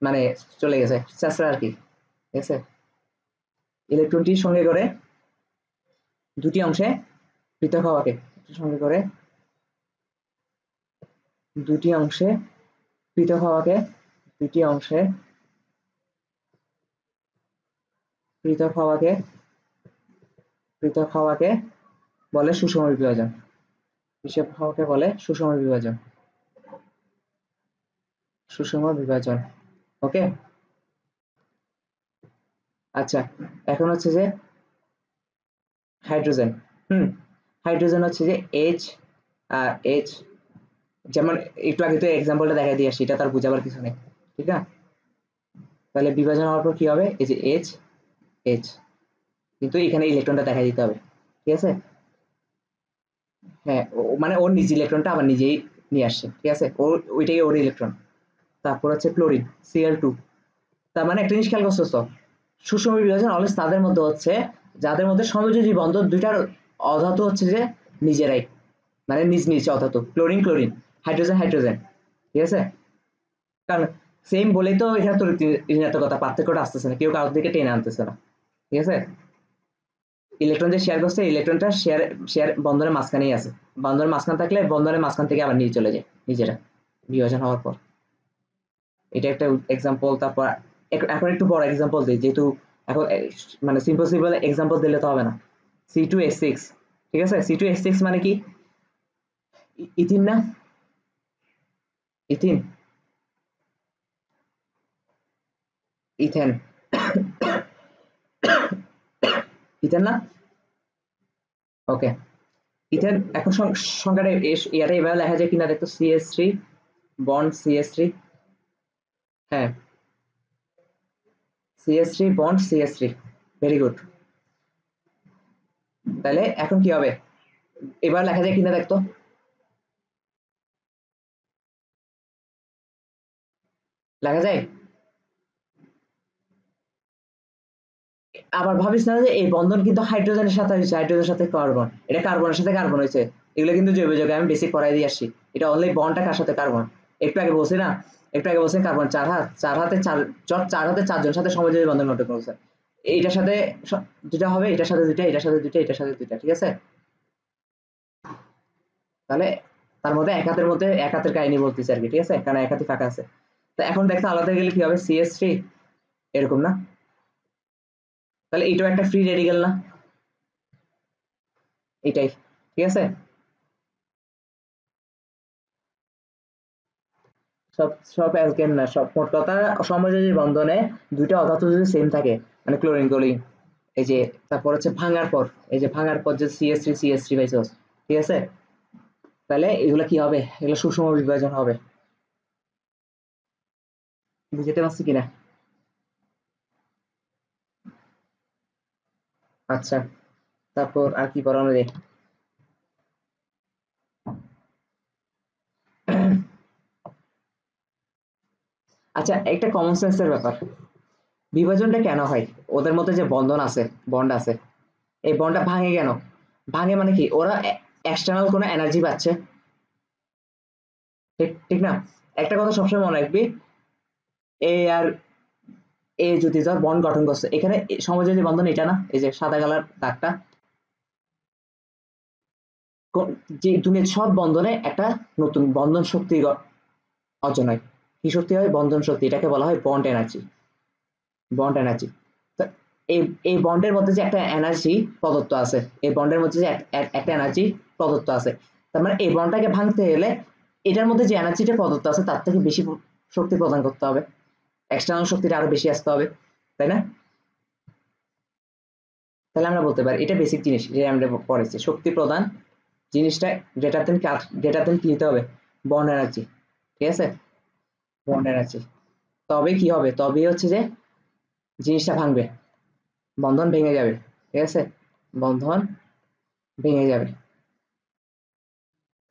মানে চলে গেছে চেঁচড়া আর কি, ঠিক আছে? ইলেকট্রনটি সঙ্গে করে দুটি অংশে পৃথক হওয়াকে, সঙ্গে করে দুটি অংশে পৃথক হওয়াকে, দুটি অংশে পৃথক হওয়াকে, পৃথক হওয়াকে বলে সুষম বিভাজন, পৃথক হওয়াকে বলে সুষম বিভাজন, সুষম বিভাজন, ওকে? আচ্ছা, এখন হচ্ছে যে হাইড্রোজেন, হুম, হাইড্রোজেন হচ্ছে যে এইচ আর এইচ, যেমন একটু আগে তো এক্সাম্পলটা দেখা দিয়ে আসি, এটা তার বুঝাবার কিছু নেই, ঠিক না? তাহলে বিভাজন হওয়ার পর কি হবে, এই যে এইচ এইচ, কিন্তু এখানে ইলেকট্রনটা দেখা দিতে হবে, ঠিক আছে? হ্যাঁ, মানে ওর নিজ ইলেকট্রনটা আবার নিজেই নিয়ে আসছে, ঠিক আছে, ওর ওইটাই ওর ইলেকট্রন। তারপর হচ্ছে ক্লোরিন, Cl2। তার মানে একটা জিনিস খেয়াল করছো তো, সুষম বিভাজন অলওয়েজ তাদের মধ্যে হচ্ছে যাদের মধ্যে সমযোজী বন্ধন দুইটার অধাতু হচ্ছে যে নিজেরাই, মানে নিজ নিজ অধাতু, ক্লোরিন ক্লোরিন, হাইড্রোজেন হাইড্রোজেন, ঠিক আছে? কারণ সেম বলেই তো এখানে তো ঋণাত্মকতা পার্থক্যটা আসতেছে না, কেউ কারোর দিকে টেনে আনতেছে না, ঠিক আছে? ইলেকট্রন যে শেয়ার করছে ইলেকট্রনটা শেয়ার শেয়ার বন্ধনের মাঝখানেই আছে, বন্ধনের মাঝখান থাকলে বন্ধনের মাঝখান থেকে আবার নিয়ে চলে যায় নিজেরা বিভাজন হওয়ার পর। এটা একটা এক্সাম্পল। তারপর এখন একটু বড় এক্সাম্পল দিই, যেহেতু এখন মানে সিম্পল সিম্পল এক্সাম্পল দিলে তো হবে না। C2H6, ঠিক আছে? C2H6 মানে কি? ইথিন না? ইথিন, ইথেন, ইথেন না? ওকে, ইথেন এখন সংখ্যাটা ইয়াটা এভাবে লেখা যায় কিনা দেখতো, CH3 বন্ড CH3, হ্যাঁ CH3 bond CH3, very good. তাহলে এখন কি হবে, এবার লেখা যায় কিনা দেখতো, লেখা যায়? আবার ভাবিস না যে এই বন্ধন কিন্তু হাইড্রোজেনের সাথে হয়েছে, হাইড্রোজেনের সাথে কার্বন, এটা কার্বনের সাথে কার্বন হয়েছে, এগুলো কিন্তু জৈব যৌগ, আমি বেসিক পড়াই দিয়ে আসছি। এটা অনলি বন্ডটা কার সাথে, কার্বন। একটু আগে বলছি না, একটু আগে বলছি কার্বন চার হাত, চার হাতে চার, চার হাতে চারজন সাথে সমযোজী বন্ধন গঠন করেছে, এইটার সাথে দুটা হবে, এটার সাথে দুইটা, এটার সাথে দুইটা, এটার সাথে দুইটা, ঠিক আছে? তাহলে তার মধ্যে এক হাতের মধ্যে এক হাতের কাহিনী বলতেছে আর কি, ঠিক আছে, কারণ এক হাতে ফাঁকা আছে। তো এখন দেখতে আলাদা গেলে কি হবে, CH3, এরকম না? তাহলে এইটাও একটা ফ্রি রেডিক্যাল না, এটাই, ঠিক আছে? সব সব অ্যালকেন না, সব মোট কথা সমযোজী বন্ধনে দুইটা অধাতু যদি সেম থাকে, মানে ক্লোরিন ক্লোরিন, এই যে তারপর হচ্ছে ভাঙার পর, এই যে ভাঙার পর যে CH3 পাইছস, ঠিক আছে? তাহলে এগুলো কি হবে, এগুলো সুষম বিভাজন হবে, বুঝতে পারছি কিনা? আচ্ছা, তারপর আর কি পড়ানো যায়? আচ্ছা, একটা কমন সেন্সের ব্যাপার, বিভাজনটা কেন হয়? ওদের মধ্যে যে বন্ধন আছে, বন্ড আছে, এই বন্ডটা ভাঙে কেন? ভাঙে মানে কি, ওরা এক্সটার্নাল কোনো এনার্জি পাচ্ছে, ঠিক ঠিক না? একটা কথা সবসময় মনে রাখবি, এ আর এ যদি ধর বন্ড গঠন করছে, এখানে সমযোজী বন্ধন এটা না, এই যে সাদা কালার দাগটা, যে দুনিয়ার সব বন্ধনে একটা নতুন বন্ধন শক্তি অর্জন হয়, কি শক্তি হয়? বন্ধন শক্তি। এটাকে বলা হয় বন্ড এনার্জি। Bond energy. তো এই এই বন্ডের মধ্যে যে একটা এনার্জি প্রদত্ত আছে, এই বন্ডের মধ্যে যে একটা এনার্জি প্রদত্ত আছে, তার মানে এই বন্ডটাকে ভাঙতে গেলে এটার মধ্যে যে এনার্জিটা প্রদত্ত আছে তার থেকে বেশি শক্তি প্রদান করতে হবে, এক্সটার্নাল শক্তিটা আরো বেশি আসতে হবে, তাই না? তাহলে আমরা বলতে পারি এটা বেসিক জিনিস যে আমরা পড়েছি, শক্তি প্রদান জিনিসটা গ্রেটার দেন কি হতে হবে? Bond energy. ঠিক আছে, বন্ড এনার্জি। তবে কি হবে? তবেই হচ্ছে যে জিনিসটা ভাঙবে, বন্ধন ভেঙে যাবে। ঠিক আছে, বন্ধন ভেঙে যাবে,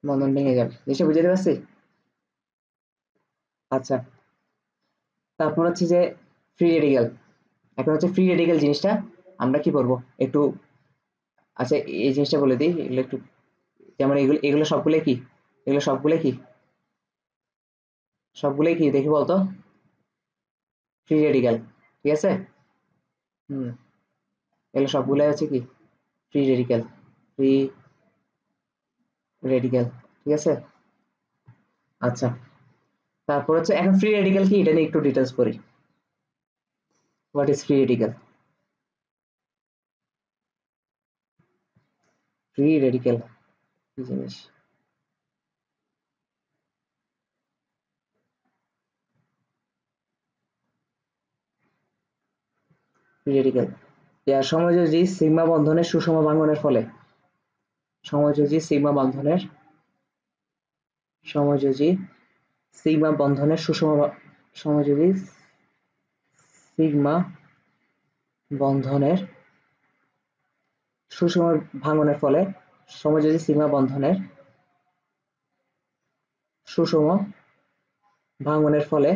বন্ধন ভেঙে যাবে। জিনিসটা বুঝতে পারছি? আচ্ছা, তারপর হচ্ছে যে ফ্রি রেডিক্যাল। এখন হচ্ছে ফ্রি রেডিক্যাল জিনিসটা আমরা কি করব একটু। আচ্ছা, এই জিনিসটা বলে দিই, এগুলো একটু, যেমন এগুলো এগুলো সবগুলো কি, এগুলো সবগুলো কি, সবগুলোই কি দেখি বলতো? Free radical. ঠিক আছে, হুম, এগুলো সবগুলাই হচ্ছে কি? Free radical. Free radical. ঠিক আছে, আচ্ছা। তারপর হচ্ছে এখন ফ্রি রেডিক্যাল কি এটা নিয়ে একটু ডিটেলস করি। What is free radical? Free radical কি জিনিস? ফ্রি রেডিক্যাল সমযোজী সিগমা বন্ধনের সুষম ভাঙ্গনের ফলে, সমযোজী সিগমা বন্ধনের, সমযোজী সিগমা বন্ধনের সমযোজী সিগমা বন্ধনের সুষম ভাঙ্গনের ফলে, সমযোজী সিগমা বন্ধনের সুষম ভাঙ্গনের ফলে,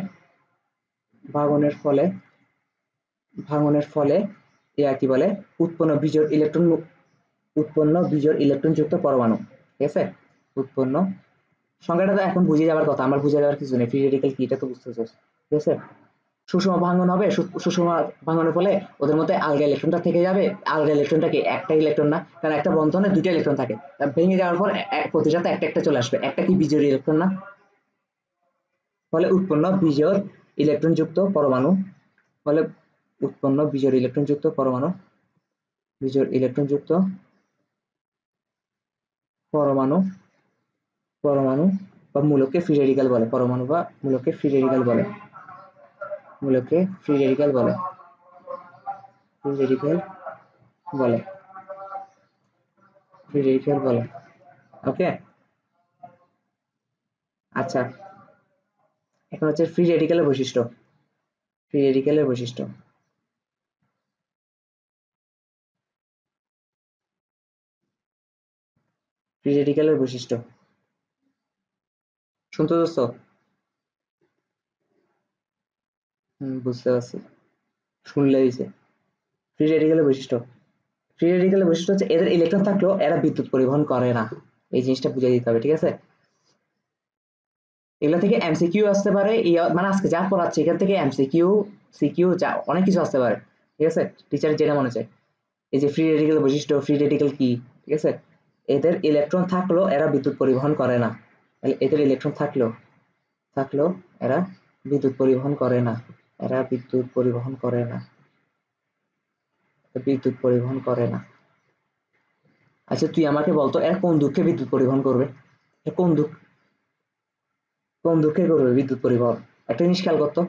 ভাঙ্গনের ফলে, ভাঙ্গনের ফলে ইয়া কি বলে? উৎপন্ন বিজোড় ইলেকট্রন, উৎপন্ন বিজোড় ইলেকট্রন যুক্ত পরমাণু। ঠিক আছে, উৎপন্ন, সংজ্ঞাটা তো এখন বুঝে যাওয়ার কথা, আমার বুঝে যাওয়ার কিছু নেই। ফ্রি রেডিক্যাল কি এটা তো বুঝতেছো। ঠিক আছে, সুষম ভাঙ্গন হবে, সুষম ভাঙ্গনের ফলে ওদের মধ্যে আলগা ইলেকট্রনটা থেকে যাবে। আলগা ইলেকট্রনটা কি? একটা ইলেকট্রন না, কারণ একটা বন্ধনে দুইটা ইলেকট্রন থাকে, ভেঙে যাওয়ার পর প্রতিটাতে একটা একটা চলে আসবে, একটা কি বিজোড় ইলেকট্রন না? ফলে উৎপন্ন বিজোড় ইলেকট্রন যুক্ত পরমাণু, ফলে উৎপন্ন বিজোড় ইলেকট্রন যুক্ত পরমাণু, বিজোড় ইলেকট্রন যুক্ত পরমাণু, পরমাণু বা মূলককে ফ্রি রেডিক্যাল বলে। পরমাণু বা মূলককে ফ্রি রেডিক্যাল বলে, মূলককে ফ্রি রেডিক্যাল বলে, ফ্রি রেডিক্যাল বলে, ফ্রি রেডিক্যাল বলে। ওকে, আচ্ছা। এখন হচ্ছে ফ্রি রেডিক্যালের বৈশিষ্ট্য। ফ্রি রেডিক্যালের বৈশিষ্ট্য, ফ্রি রেডিক্যালের বৈশিষ্ট্য শুনতে দোস্ত? বুঝতে পারছি, শুনলে হয়েছে। ফ্রি রেডিক্যালের বৈশিষ্ট্য, ফ্রি রেডিক্যালের বৈশিষ্ট্য হচ্ছে এদের ইলেকট্রন থাকলেও এরা বিদ্যুৎ পরিবহন করে না। এই জিনিসটা বুঝিয়ে দিতে হবে। ঠিক আছে, এগুলো থেকে এমসিকিউ আসতে পারে, মানে আজকে যা পড়াচ্ছে এখান থেকে এমসিকিউ, সিকিউ, যা অনেক কিছু আসতে পারে। ঠিক আছে, টিচার যেটা মনে চায়। এই যে ফ্রি রেডিক্যাল বৈশিষ্ট্য, ফ্রি রেডিক্যাল কি? ঠিক আছে, এদের ইলেকট্রন থাকলেও এরা বিদ্যুৎ পরিবহন করে না। এদের ইলেকট্রন থাকলেও, থাকলেও এরা বিদ্যুৎ পরিবহন করে না, এরা বিদ্যুৎ পরিবহন করে না, বিদ্যুৎ পরিবহন করে না। আচ্ছা, তুই আমাকে বলতো এরা কোন দুঃখে বিদ্যুৎ পরিবহন করবে? কোন দুঃখ, কোন দুঃখে করবে বিদ্যুৎ পরিবহন? একটা জিনিস খেয়াল করতো,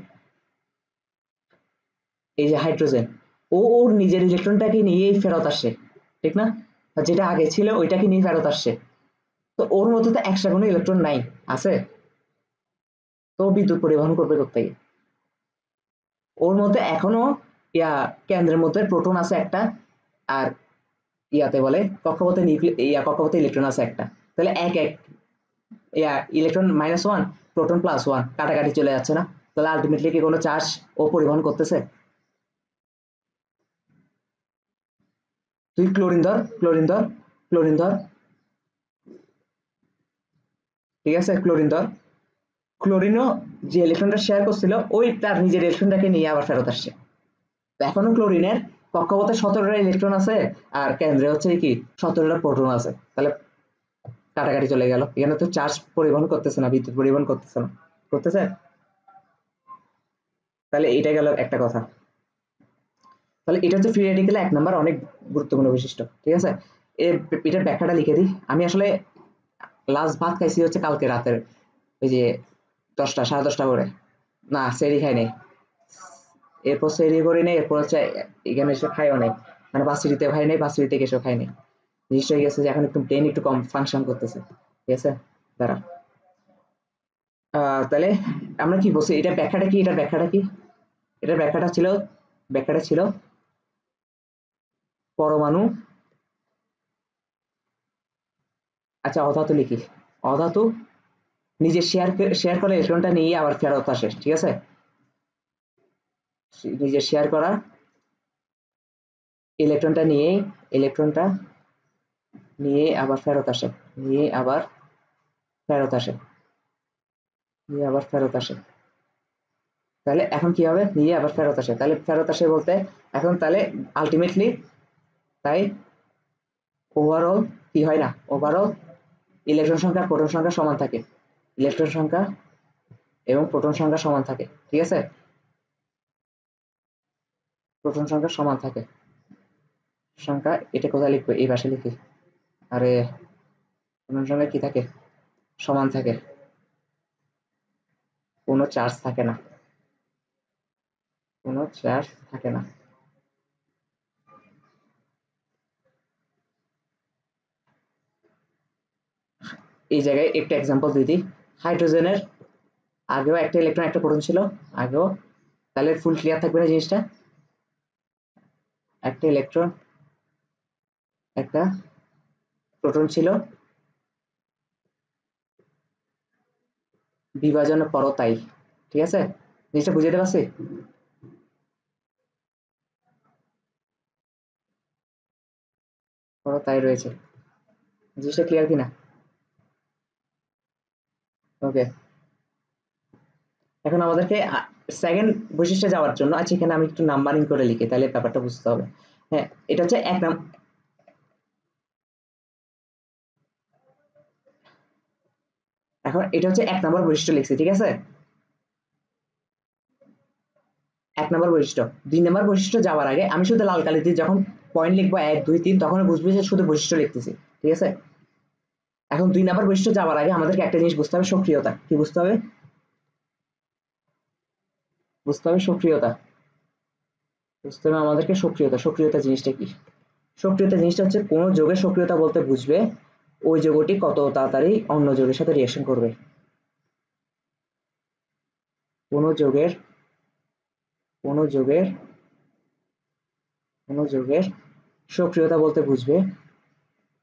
এই যে হাইড্রোজেন, ও ওর নিজের ইলেকট্রনটাকে নিয়েই ফেরত আসে, ঠিক না? যেটা আগে ছিল ওইটাকে নিয়ে ফেরত আসছে। তো ওর মধ্যে তো এক্সট্রা কোনো ইলেকট্রন নাই, আছে? তো বিদ্যুৎ পরিবহন করবে কোথেকে? ওর মধ্যে এখনো ইয়া কেন্দ্রের মধ্যে প্রোটন আছে একটা, আর ইয়াতে বলে কক্ষপথে কক্ষপথে ইলেকট্রন আছে একটা। তাহলে এক এক ইলেকট্রন -1, প্রোটন +1, কাটাকাটি চলে যাচ্ছে না? তাহলে আলটিমেটলি কি কোনো চার্জ ও পরিবহন করতেছে? তুই ক্লোরিন ধর, ক্লোরিন ধর, ক্লোরিন ধর। ঠিক আছে, ক্লোরিন ধর, ক্লোরিনও যে ইলেকট্রনটা শেয়ার করছিল ওই তার নিজের ইলেকট্রনটাকে নিয়ে আবার ফেরত আসছে। এখনো ক্লোরিনের কক্ষপথে 17টা ইলেকট্রন আছে, আর কেন্দ্রে হচ্ছে কি 17টা প্রোটন আছে। তাহলে কাটাকাটি চলে গেল, এখানে তো চার্জ পরিবহন করতেছে না, বিদ্যুৎ পরিবহন করতেছে না, করতেছে? তাহলে এটা গেল একটা কথা। তাহলে এটা হচ্ছে ফ্রি রেডিকেলে 1 নাম্বার অনেক গুরুত্বপূর্ণ বৈশিষ্ট্য, ঠিক আছে। এটার ব্যাখ্যাটা লিখে দিই। আমি আসলে লাস্ট ভাত খাইছি হচ্ছে কালকে রাতের ওই যে 10টা 10:30 করে, না সেরি খাই নাই, এরপর সেরি করি নাই, এরপর হচ্ছে এখানে এসে খাইও নাই, মানে ভার্সিটিতে খাই নাই, ভার্সিটি থেকে এসেও খাই নাই। জিনিসটা হয়ে গেছে যে এখন একটু ব্রেন একটু কম ফাংশন করতেছে, ঠিক আছে। দাঁড়া, তাহলে আমরা কি বলছি, এটা ব্যাখ্যাটা কি, এটার ব্যাখ্যাটা কি, এটার ব্যাখ্যাটা ছিল পরমাণু, আচ্ছা অধাতু লিখি, অধাতু নিজে শেয়ার করে ইলেকট্রনটা নিয়ে আবার ফেরত আসে, ঠিক আছে। নিজে শেয়ার করা ইলেকট্রনটা নিয়ে আবার ফেরত আসে, নিয়ে আবার ফেরত আসে, নিয়ে আবার ফেরত আসে। তাহলে এখন কি হবে, নিয়ে আবার ফেরত আসে, তাহলে ফেরত আসে বলতে এখন তাহলে আলটিমেটলি তাই ওভারঅল কি হয় না, ওভারঅল ইলেকট্রন সংখ্যা প্রোটন সংখ্যা সমান থাকে, ইলেকট্রন সংখ্যা এবং প্রোটন সংখ্যা সমান থাকে, ঠিক আছে। প্রোটন সংখ্যা সমান থাকে, সংখ্যা এটা কোথায় লিখবো, এই পাশে লিখি, আরে প্রোটন সংখ্যা কি থাকে, সমান থাকে, কোনো চার্জ থাকে না, কোনো চার্জ থাকে না। এই জায়গায় একটা এক্সাম্পল দিয়ে দিই, হাইড্রোজেনের আগেও একটা ইলেকট্রন একটা প্রোটন ছিল, আগেও, তাহলে ফুল ক্লিয়ার থাকবে না জিনিসটা, একটা ইলেকট্রন একটা প্রোটন ছিল, বিভাজনের পরও তাই, ঠিক আছে। জিনিসটা বুঝতে পারছি, পরও তাই রয়েছে, জিনিসটা ক্লিয়ার কিনা, ওকে। এখন আমাদেরকে সেকেন্ড বৈশিষ্ট্যে যাওয়ার জন্য, আচ্ছা এখানে আমি একটু নাম্বারিং করে লিখি, তাহলে ব্যাপারটা বুঝতে হবে। হ্যাঁ, এটা হচ্ছে এখন এটা হচ্ছে 1 নম্বর বৈশিষ্ট্য লিখছি, ঠিক আছে। 1 নম্বর বৈশিষ্ট্য। 2 নম্বর বৈশিষ্ট্য যাওয়ার আগে আমি শুধু লাল কালি দিয়ে যখন পয়েন্ট লিখবো 1 2 3 তখন বুঝবি যে শুধু বৈশিষ্ট্য লিখতেছি, ঠিক আছে। এখন 2 নম্বর বৈশিষ্ট্য যাওয়ার আগে আমাদেরকে একটা জিনিস বুঝতে হবে, সক্রিয়তা কি বুঝতে হবে, সক্রিয়তা বুঝতে হবে আমাদেরকে, সক্রিয়তা জিনিসটা কি। সক্রিয়তা জিনিসটা হচ্ছে কোন যৌগের সক্রিয়তা বলতে বুঝবে ওই যৌগটি কত তাড়াতাড়ি অন্য যৌগের সাথে রিঅ্যাকশন করবে। কোন যৌগের কোন যৌগের কোন যৌগের সক্রিয়তা বলতে বুঝবে,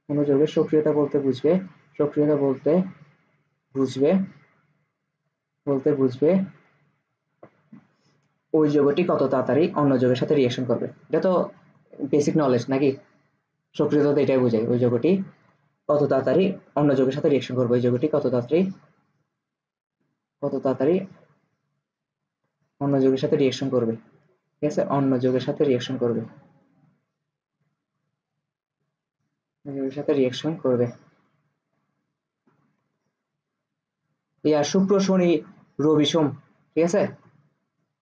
কোন যৌগের সক্রিয়তা বলতে বুঝবে, সক্রিয়তা বুঝবে বুঝবে ওই যৌগটি কত তাড়াতাড়ি অন্য যৌগের সাথে রিঅ্যাকশন করবে। এটা তো বেসিক নলেজ নাকি, সক্রিয়তা তো এটাই বোঝায়, ওই যৌগটি কত তাড়াতাড়ি অন্য যৌগের সাথে রিঅ্যাকশন করবে, ওই যৌগটি কত তাড়াতাড়ি অন্য যৌগের সাথে রিঅ্যাকশন করবে, ঠিক আছে, অন্য যৌগের সাথে রিঅ্যাকশন করবে, যৌগের সাথে রিঅ্যাকশন করবে। ইয়া শুক্র শনি রবি সোম, ঠিক আছে।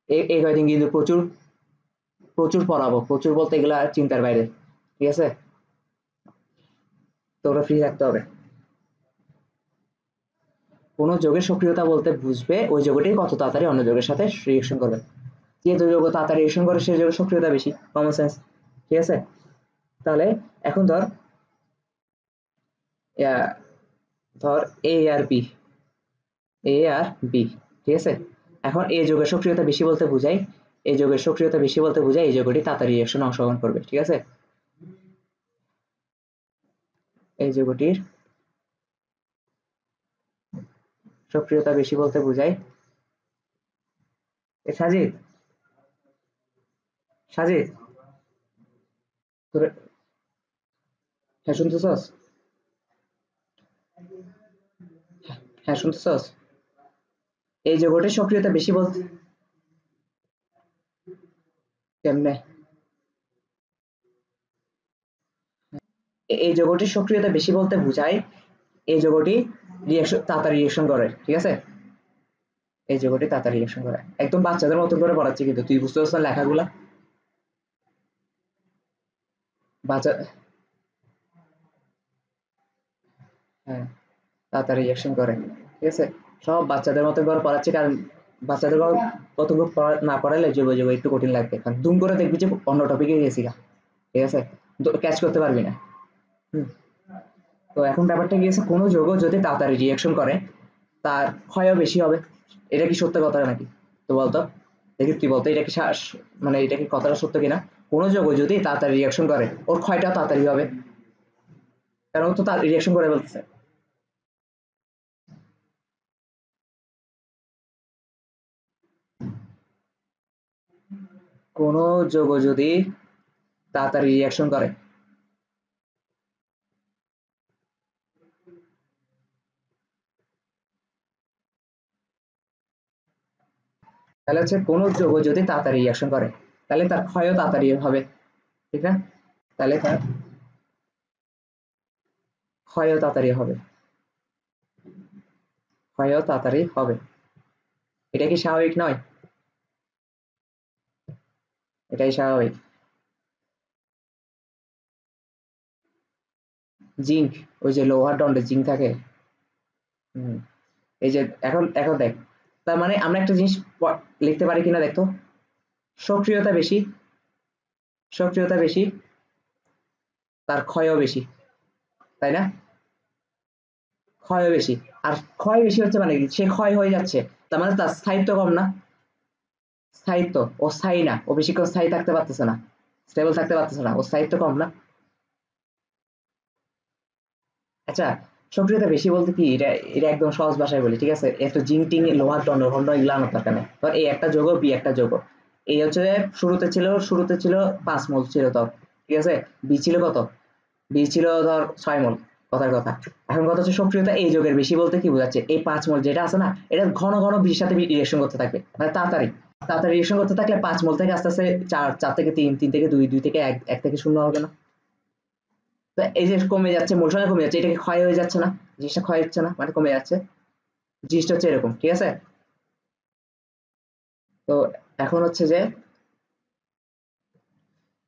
এই কয়দিন কিন্তু প্রচুর প্রচুর পড়াবো, প্রচুর বলতে এগুলা চিন্তার বাইরে, ঠিক আছে। তো ওটা ফ্রি রাখতে হবে। কোন যৌগের সক্রিয়তা বলতে বুঝবে ওই যৌগটি কত তাড়াতাড়ি অন্য যৌগের সাথে রিঅ্যাকশন করবে, যেহেতু যৌগ তাড়াতাড়ি রিঅ্যাকশন করে সেই যৌগের সক্রিয়তা বেশি, কমন সেন্স, ঠিক আছে। তাহলে এখন ধর এ আর বি, ঠিক আছে। এখন এই যৌগের সক্রিয়তা বেশি বলতে বোঝায়, এই যৌগটি তাড়াতাড়ি রিঅ্যাকশনে অংশগ্রহণ করবে, ঠিক আছে। এই যৌগটির সক্রিয়তা বেশি বলতে বোঝায়, সাজিদ সাজিদ তোর, হ্যাঁ শুনতেছস, হ্যাঁ শুনতেছস, এই যৌগটির সক্রিয়তা বেশি বলতে কেমনে, এই যৌগটির সক্রিয়তা বেশি বলতে বোঝায় এই যৌগটি রিঅ্যাকশন তাড়াতাড়ি রিঅ্যাকশন করে, ঠিক আছে। এই যৌগটি তাড়াতাড়ি রিঅ্যাকশন করে। একদম বাচ্চাদের মতো করে পড়াচ্ছি, কিন্তু তুই বুঝতে পারছিস না লেখাগুলা? বাচ্চা, হ্যাঁ, তাড়াতাড়ি রিঅ্যাকশন করে, ঠিক আছে? সব বাচ্চাদের মতো করে পড়াচ্ছি, কারণ বাচ্চাদের প্রথম না পড়ালে যুগ যুগ একটু কঠিন লাগবে, কারণ দুম করে দেখবি যে অন্য টপিকে গেছি গা, ঠিক আছে? ক্যাচ করতে পারবি না। হুম। তো এখন ব্যাপারটা গিয়েছে, কোনো যৌগ যদি তাড়াতাড়ি রিঅ্যাকশন করে তার ক্ষয়ও বেশি হবে। এটা কি সত্য কথা নাকি? তো বলতো, দেখি তুই বলতো, এটা কি মানে এটা কি কথাটা সত্য কিনা? কোনো যৌগ যদি তাড়াতাড়ি রিঅ্যাকশন করে ওর ক্ষয়টাও তাড়াতাড়ি হবে, কারণ ও তো তার রিঅ্যাকশন করে বলতেছে। কোনো যৌগ যদি তাড়াতাড়ি রিঅ্যাকশন করে, তাহলে হচ্ছে কোনো যৌগ যদি তাড়াতাড়ি রিঅ্যাকশন করে তাহলে তার ক্ষয়ও তাড়াতাড়ি হবে, ঠিক না? তাহলে তার ক্ষয়ও তাড়াতাড়ি হবে, ক্ষয়ও তাড়াতাড়ি হবে। এটা কি স্বাভাবিক নয়? এটাই স্বাভাবিক। জিঙ্ক, ওই যে লোহার দণ্ডে জিঙ্ক থাকে। হুম। এই যে এখন এখন দেখ, তার মানে আমরা একটা জিনিস লিখতে পারি কিনা দেখতো, সক্রিয়তা বেশি, সক্রিয়তা বেশি, তার ক্ষয়ও বেশি, তাই না? ক্ষয়ও বেশি। আর ক্ষয় বেশি হচ্ছে মানে কি, সে ক্ষয় হয়ে যাচ্ছে, তার মানে তার স্থায়িত্ব কম না? স্থায়িত্ব, ও স্থায়ী না, ও বেশিক্ষণ স্থায়ী থাকতে পারতেছে না, স্টেবল থাকতে পারতেছে না, ও স্থায়িত্ব কম না? আচ্ছা, সক্রিয়তা বেশি বলতে কি, এটা এটা একদম সহজ ভাষায় বলি, ঠিক আছে? এত জিং টিং লোহার দণ্ড খন্ড এগুলো আনার দরকার নেই। ধর এই একটা যৌগ, বি একটা যৌগ, এই হচ্ছে শুরুতে ছিল 5 মোল ছিল তোর, ঠিক আছে? বি ছিল কত? বি ছিল ধর 6 মোল, কথার কথা। এখন কথা হচ্ছে সক্রিয়তা এই যৌগের বেশি বলতে কি বোঝাচ্ছে, এই 5 মোল যেটা আছে না, এটা ঘন ঘন বির সাথে রিয়েকশন করতে থাকবে, মানে তাড়াতাড়ি তাড়াতাড়ি রিয়েকশন করতে থাকলে 5 মোল থেকে আস্তে আস্তে 4, 4 থেকে 3, 3 থেকে 2, 2 থেকে 1, 1 থেকে 0 হবে না? তো এই যে কমে যাচ্ছে, মূল সংখ্যা কমে যাচ্ছে, এটা কি ক্ষয় হয়ে যাচ্ছে না? জিনিসটা ক্ষয় হচ্ছে না, মানে কমে যাচ্ছে। জিনিসটা হচ্ছে এরকম, ঠিক আছে? তো এখন হচ্ছে যে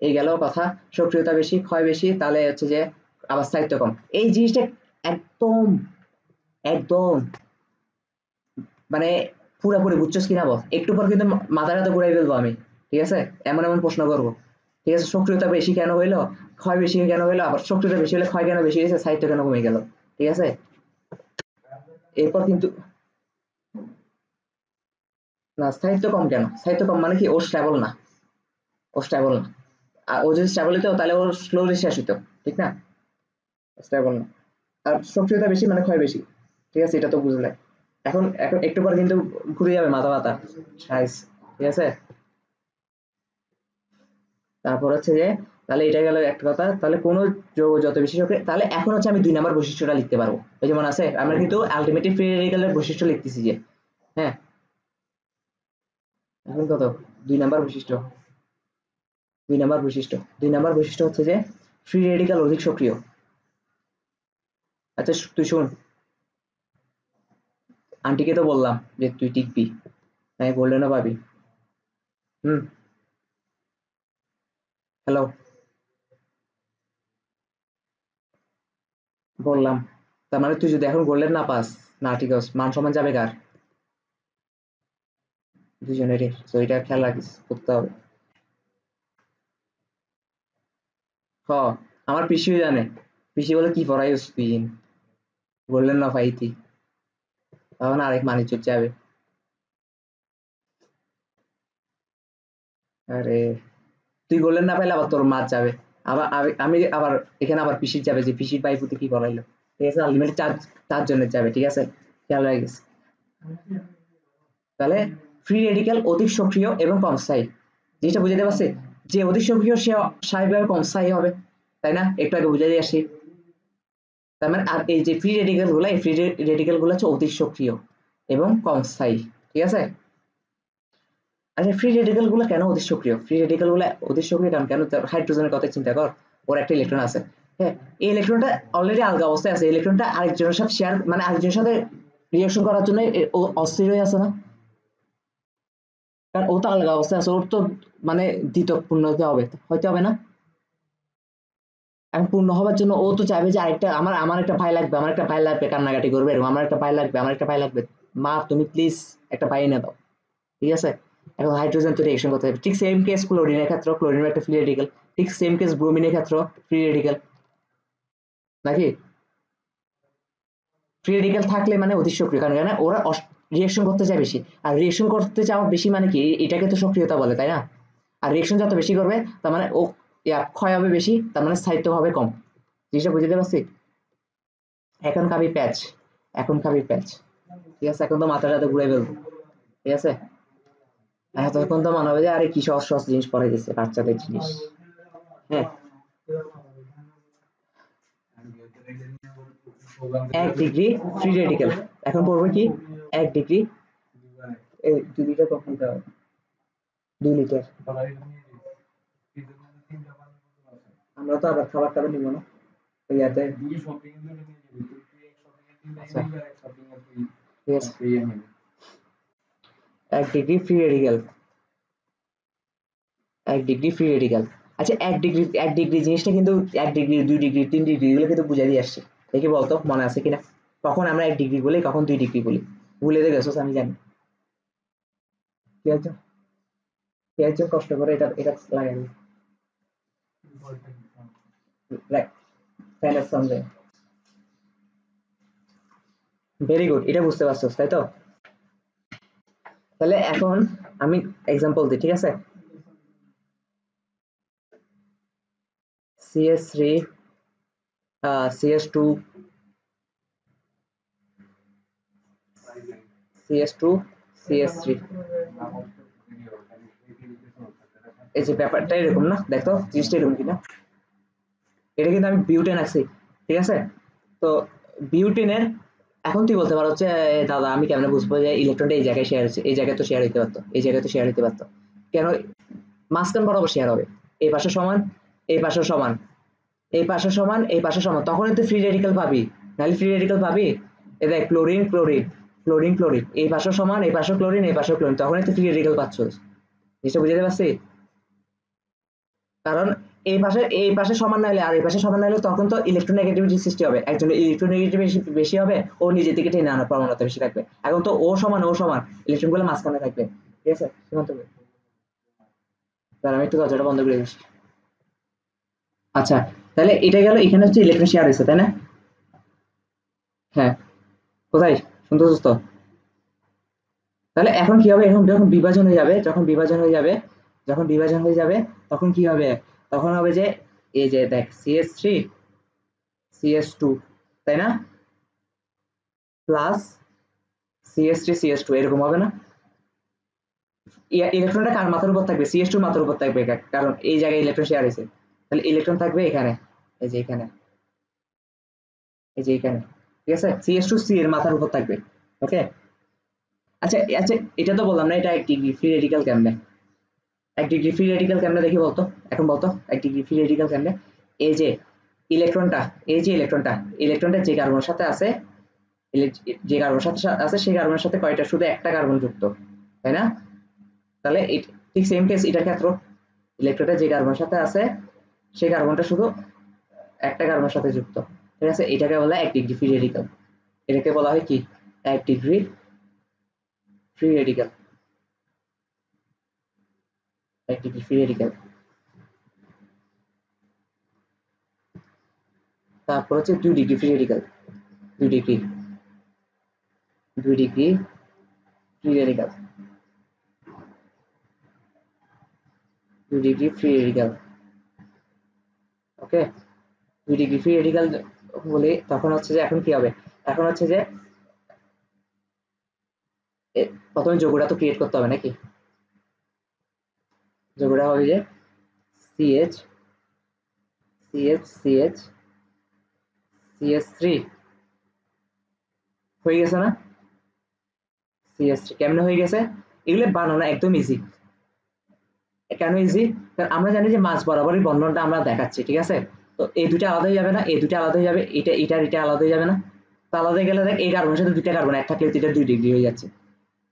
এই গেল কথা, সক্রিয়তা বেশি, ক্ষয় বেশি, তাহলে হচ্ছে যে আবার স্থায়িত্ব কম, এই জিনিসটা একদম একদম মানে পুরোপুরি বুঝছস কিনা বল? একটু পর কিন্তু মাথাটা তো ঘুরাই ফেলবো আমি, ঠিক আছে? এমন এমন প্রশ্ন করবো, ঠিক আছে? সক্রিয়তা বেশি কেন হইলো, ক্ষয় বেশি কেন হইলো, আবার সক্রিয়তা বেশি হলে ক্ষয় কেন বেশি হয়েছে, স্থায়িত্ব কেন কমে গেল, ঠিক আছে? এরপর কিন্তু না, স্থায়িত্ব কম কেন? স্থায়িত্ব কম মানে কি, ও স্টেবল না, ও স্টেবল না। আর ও যদি স্টেবল হতো তাহলে ওর স্লোলি শেষ হইতো, ঠিক না? স্টেবল না। আর সক্রিয়তা বেশি মানে ক্ষয় বেশি, ঠিক আছে? এটা তো বুঝলে। এখন এখন একটু পর কিন্তু ঘুরে যাবে মাথা ব্যথা সাইজ, ঠিক আছে? তারপর হচ্ছে যে, তাহলে এটা গেল একটা কথা, তাহলে কোনো যৌগ যত বেশি সক্রিয়, তাহলে এখন হচ্ছে আমি 2 নাম্বার বৈশিষ্ট্যটা লিখতে পারবো। ওই যেমন আছে, আমরা কিন্তু আলটিমেটলি ফ্রি রেডিক্যালের বৈশিষ্ট্য লিখতেছি যে, হ্যাঁ, এখন কত, 2 নাম্বার বৈশিষ্ট্য, 2 নাম্বার বৈশিষ্ট্য হচ্ছে যে ফ্রি রেডিক্যাল অধিক সক্রিয়। আচ্ছা তুই শোন, আন্টিকে তো বললাম যে তুই টিকবি, হ্যাঁ, গোল্ডেনও পাবি। হুম। হ্যালো, বললাম। তার মানে তুই যদি এখন গোল্ডেন না পাস, না ঠিক আছে, মান সম্মান যাবে কার? দুজনেরই, তো এটা খেয়াল রাখিস, করতে হবে। হ, আমার পিসিও জানে, পিসি বলে কি পড়াই স্পিন, গোল্ডেন না পাইতি, তখন আরেক মানিচুর যাবে। আরে, তুই গোল্ডেন না পাইলে আবার তোর মার যাবে, আবার আমি আবার এখানে আবার পিসির যাবে, যে পিসির পাইপুতে কি পড়াইলো, ঠিক আছে? আলটিমেটলি 4 জনের যাবে, ঠিক আছে? খেয়াল রাখিস। তাহলে ফ্রি রেডিক্যাল অধিক সক্রিয় এবং কম স্থায়ী, জিনিসটা বুঝাতে পারছি? যে অধিক সক্রিয় সে স্বাভাবিকভাবে কম স্থায়ী হবে, তাই না? একটু আগে বুঝাই দিয়ে আসি। তার মানে আর এই যে ফ্রি রেডিক্যাল গুলো, এই ফ্রি রেডিক্যাল গুলো হচ্ছে অধিক সক্রিয় এবং কম স্থায়ী, ঠিক আছে? আচ্ছা, ফ্রি রেডিক্যাল গুলো কেন অধিক সক্রিয়, ফ্রি রেডিক্যাল গুলো অধিক সক্রিয় কেন কেন হাইড্রোজেনের কথা চিন্তা কর, ওর একটা ইলেকট্রন আছে, হ্যাঁ, এই ইলেকট্রনটা অলরেডি আলগা অবস্থায় আছে, ইলেকট্রনটা আরেকজনের সাথে শেয়ার, মানে আরেকজনের সাথে রিঅ্যাকশন করার জন্য ও অস্থির হয়ে আছে না? কারণ ও তো আলাদা অবস্থায় আছে, ওর তো মানে দ্বিতীয়ক পূর্ণ হইতে হবে না? এখন পূর্ণ হওয়ার জন্য ও তো চাইবে যে আরেকটা, আমার আমার একটা ভাই লাগবে, আমার একটা ভাই লাগবে, কান্নাকাটি করবে এরকম, আমার একটা ভাই লাগবে, আমার একটা ভাই লাগবে। মা তুমি প্লিজ একটা ভাই এনে দাও, ঠিক আছে? এখন হাইড্রোজেন তো রিঅ্যাকশন করতে হবে, ঠিক সেম কেস ক্লোরিনের ক্ষেত্রে, ক্লোরিনের একটা ফ্রি রেডিকেল, ঠিক সেম কেস ব্রোমিনের ক্ষেত্রে ফ্রি রেডিকেল, নাকি? ফ্রি রেডিকেল থাকলে মানে অতি সক্রিয়, কারণ এখানে ওরা রিঅ্যাকশন করতে চায় বেশি, আর রিঅ্যাকশন করতে চাওয়া বেশি মানে কি, এটাকে তো সক্রিয়তা বলে, তাই না? আর রিঅ্যাকশন যত বেশি করবে তার মানে ও ক্ষয় হবে বেশি, তার মানে স্থায়িত্ব হবে কম। জিনিসটা বুঝতে পারছি? এখন খাবি প্যাচ, এখন খাবি প্যাচ, ঠিক আছে? এখন তো মাথাটাতে ঘুরে ফেলবো, ঠিক আছে? তখন তো মনে হবে যে আরে কি সহজ সহজ জিনিস পড়াই দিচ্ছে, বাচ্চাদের জিনিস। হ্যাঁ, 1 ডিগ্রি ফ্রি রেডিকেল। এখন পড়বো কি? 1 ডিগ্রি, এই 2 লিটার কখন দেওয়া হয়? 2 লিটার। আমরা তো আবার খাবার টাবার নিবো না ইয়াতে। আচ্ছা, ঠিক আছে। 1 degree free radical, 1 degree free radical. আচ্ছা, 1 ডিগ্রি, 1 ডিগ্রি জিনিসটা কিন্তু 1 ডিগ্রি, 2 ডিগ্রি, 3 ডিগ্রি এগুলো কিন্তু বুঝাই দিয়ে আসছে। দেখি বলতো মনে আছে কিনা, কখন আমরা 1 ডিগ্রি বলি, কখন 2 ডিগ্রি বলি? ভুলে দিয়ে গেছো আমি জানি। কি একজন কষ্ট করে এটা এটা লাগাই ফ্যানের সামনে। ভেরি গুড, এটা বুঝতে পারছো তাই তো? তাহলে এখন আমি এক্সাম্পল দিই, ঠিক আছে? CS3, CS2, CS2, CS3। এই যে ব্যাপারটা এরকম না, দেখো জিনিসটা এরকম কিনা। এটা কিন্তু আমি বিউটেন আছি, ঠিক আছে? তো বিউটেনের, এখন তুই বলতে পারো হচ্ছে দাদা আমি কেমনে বুঝবো যে ইলেকট্রনটা এই জায়গায় শেয়ার হচ্ছে, এই জায়গায় তো শেয়ার হইতে পারতো, এই জায়গায় তো শেয়ার হইতে পারতো, কেন মাঝখান বরাবর শেয়ার হবে? এই পাশে সমান, এই পাশে সমান, এই পাশে সমান, এই পাশে সমান, তখনই তুই ফ্রি রেডিক্যাল পাবি। নাহলে ফ্রি রেডিক্যাল পাবি? এ দেখ ক্লোরিন ক্লোরিন, ক্লোরিন ক্লোরিন, এই পাশে সমান, এই পাশে ক্লোরিন, এই পাশে ক্লোরিন, তখনই তুই ফ্রি রেডিক্যাল পাচ্ছ। জিনিসটা বুঝতে পারছি? কারণ এই পাশে সমান না হলে আর এই পাশে সমান না হলে তখন তো ইলেকট্রোনেগেটিভিটি সৃষ্টি হবে, একজনের ইলেকট্রোনেগেটিভিটি বেশি বেশি হবে, ও নিজের দিকে টেনে আনার প্রবণতা বেশি থাকবে। এখন তো ও সমান ও সমান, ইলেকট্রন গুলো মাঝখানে থাকবে, ঠিক আছে? সীমান্ত আমি একটু দরজাটা বন্ধ করে দিচ্ছি। আচ্ছা, তাহলে এটা গেল, এখানে হচ্ছে ইলেকট্রন শেয়ার হয়েছে, তাই না? হ্যাঁ, কোথায়? শুনতেছিস তো? তাহলে এখন কি হবে, এখন যখন বিভাজন হয়ে যাবে, যখন বিভাজন হয়ে যাবে, যখন বিভাজন হয়ে যাবে, তখন কি হবে? তখন হবে যে এই যে দেখ CS3, CS2, তাই না? প্লাস CS3, CS2 এরকম হবে না? ইলেকট্রনটা কার মাথার উপর থাকবে? CS2 মাথার উপর থাকবে, কারণ এই জায়গায় ইলেকট্রন শেয়ার হয়েছে। তাহলে ইলেকট্রন থাকবে এখানে, এই যে এখানে, এই যে এখানে, ঠিক আছে? CS2 C এর মাথার উপর থাকবে। ওকে। আচ্ছা আচ্ছা, এটা তো বললাম না এটা 1 ডিগ্রি ফ্রি রেডিক্যাল কেমনে? 1 ডিগ্রি ফ্রি রেডিক্যাল কেমনে দেখি বলতো? এখন বলতো 1 ডিগ্রি ফ্রি রেডিক্যাল কেমনে? এই যে ইলেকট্রনটা, এই যে ইলেকট্রনটা, ইলেকট্রনটা যে কার্বনের সাথে আছে, যে কার্বনের সাথে আছে সেই কার্বনের সাথে কয়টা? শুধু একটা কার্বন যুক্ত, তাই না? তাহলে ঠিক সেম কেস এটার ক্ষেত্র, ইলেকট্রনটা যে কার্বনের সাথে আছে সেই কার্বনটা শুধু একটা কার্বনের সাথে যুক্ত, ঠিক আছে? এটাকে বলা হয় 1 ডিগ্রি ফ্রি রেডিক্যাল। এটাকে বলা হয় কি? 1 degree free radical, 1 degree free radical. তারপর হচ্ছে 2 degree free radical, 2 degree, 2 degree free radical, 2 degree free radical. Okay, 2 degree free radical বলে তখন হচ্ছে যে এখন কি হবে? এখন হচ্ছে যে প্রথমে যৌগটা তো ক্রিয়েট করতে হবে নাকি? যৌগটা হবে যে CH, CH, CH, CS3 হয়ে গেছে না? CS3 কেমনে হয়ে গেছে? এগুলো বানানো একদম ইজি। কেন ইজি? কারণ আমরা জানি যে মাঝ বরাবরই বন্ধনটা আমরা দেখাচ্ছি, ঠিক আছে? তো এই দুইটা আলাদা হয়ে যাবে না, এই দুইটা আলাদা হয়ে যাবে, এটা আলাদা হয়ে যাবে না? তো আলাদা হয়ে গেলে দেখ এই কার্বনের সাথে দুইটা কার্বন এক থাকলে এটা 2 ডিগ্রি হয়ে যাচ্ছে।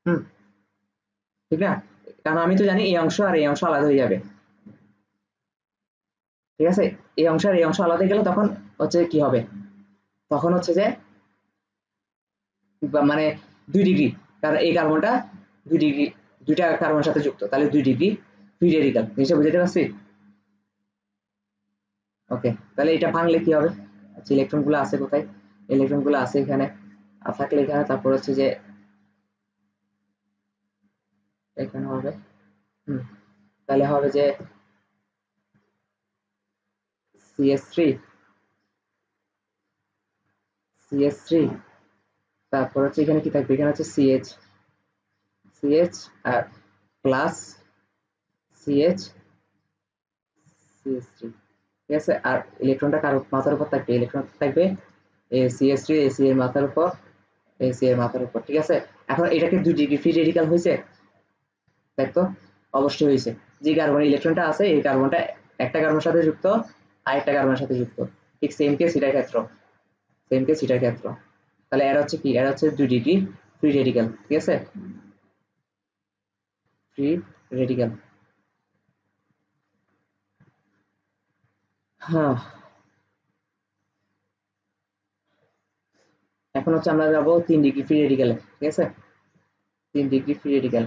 হুম, ঠিক না? কারণ আমি তো জানি এই অংশ আর এই অংশ আলাদা হয়ে যাবে, ঠিক আছে? এই অংশ আর এই অংশ আলাদা হয়ে গেলে তখন হচ্ছে কি হবে, তখন হচ্ছে যে মানে 2 ডিগ্রি, কারণ এই কার্বনটা 2 ডিগ্রি, দুইটা কার্বনের সাথে যুক্ত, তাহলে 2 ডিগ্রি ফ্রি রেডিকাল। জিনিসটা বুঝতে পারছি? ওকে, তাহলে এটা ভাঙলে কি হবে? আচ্ছা, ইলেকট্রন গুলো আছে কোথায়? ইলেকট্রন গুলো আছে এখানে, আর থাকলে এখানে, তারপর হচ্ছে যে এখানে হবে, তাহলে হবে যে CH3, CH3, তারপর হচ্ছে এখানে কি থাকবে? এখানে হচ্ছে CH আর প্লাস CH, CH3, ঠিক আছে? আর ইলেকট্রনটা কার মাথার উপর থাকবে? ইলেকট্রন থাকবে CH3 AC এর মাথার উপর, AC এর মাথার উপর, ঠিক আছে? এখন এটাকে 2 ডিগ্রি ফ্রি রেডিকাল হয়েছে, দেখ তো। অবশ্যই হয়েছে। যে কার্বন ইলেকট্রনটা আছে এই কার্বনটা একটা কার্বনের সাথে যুক্ত, আরেকটা কার্বনের সাথে যুক্ত, ঠিক সেম কেস এটার ক্ষেত্র, সেম কেস এটার ক্ষেত্র। তাহলে এর হচ্ছে কি? এর হচ্ছে 2 ডিগ্রি ফ্রি রেডিকাল, ঠিক আছে? Free radical. হ্যাঁ, এখন হচ্ছে আমরা যাবো 3 ডিগ্রি ফ্রি রেডিকালে, ঠিক আছে? 3 degree free radical.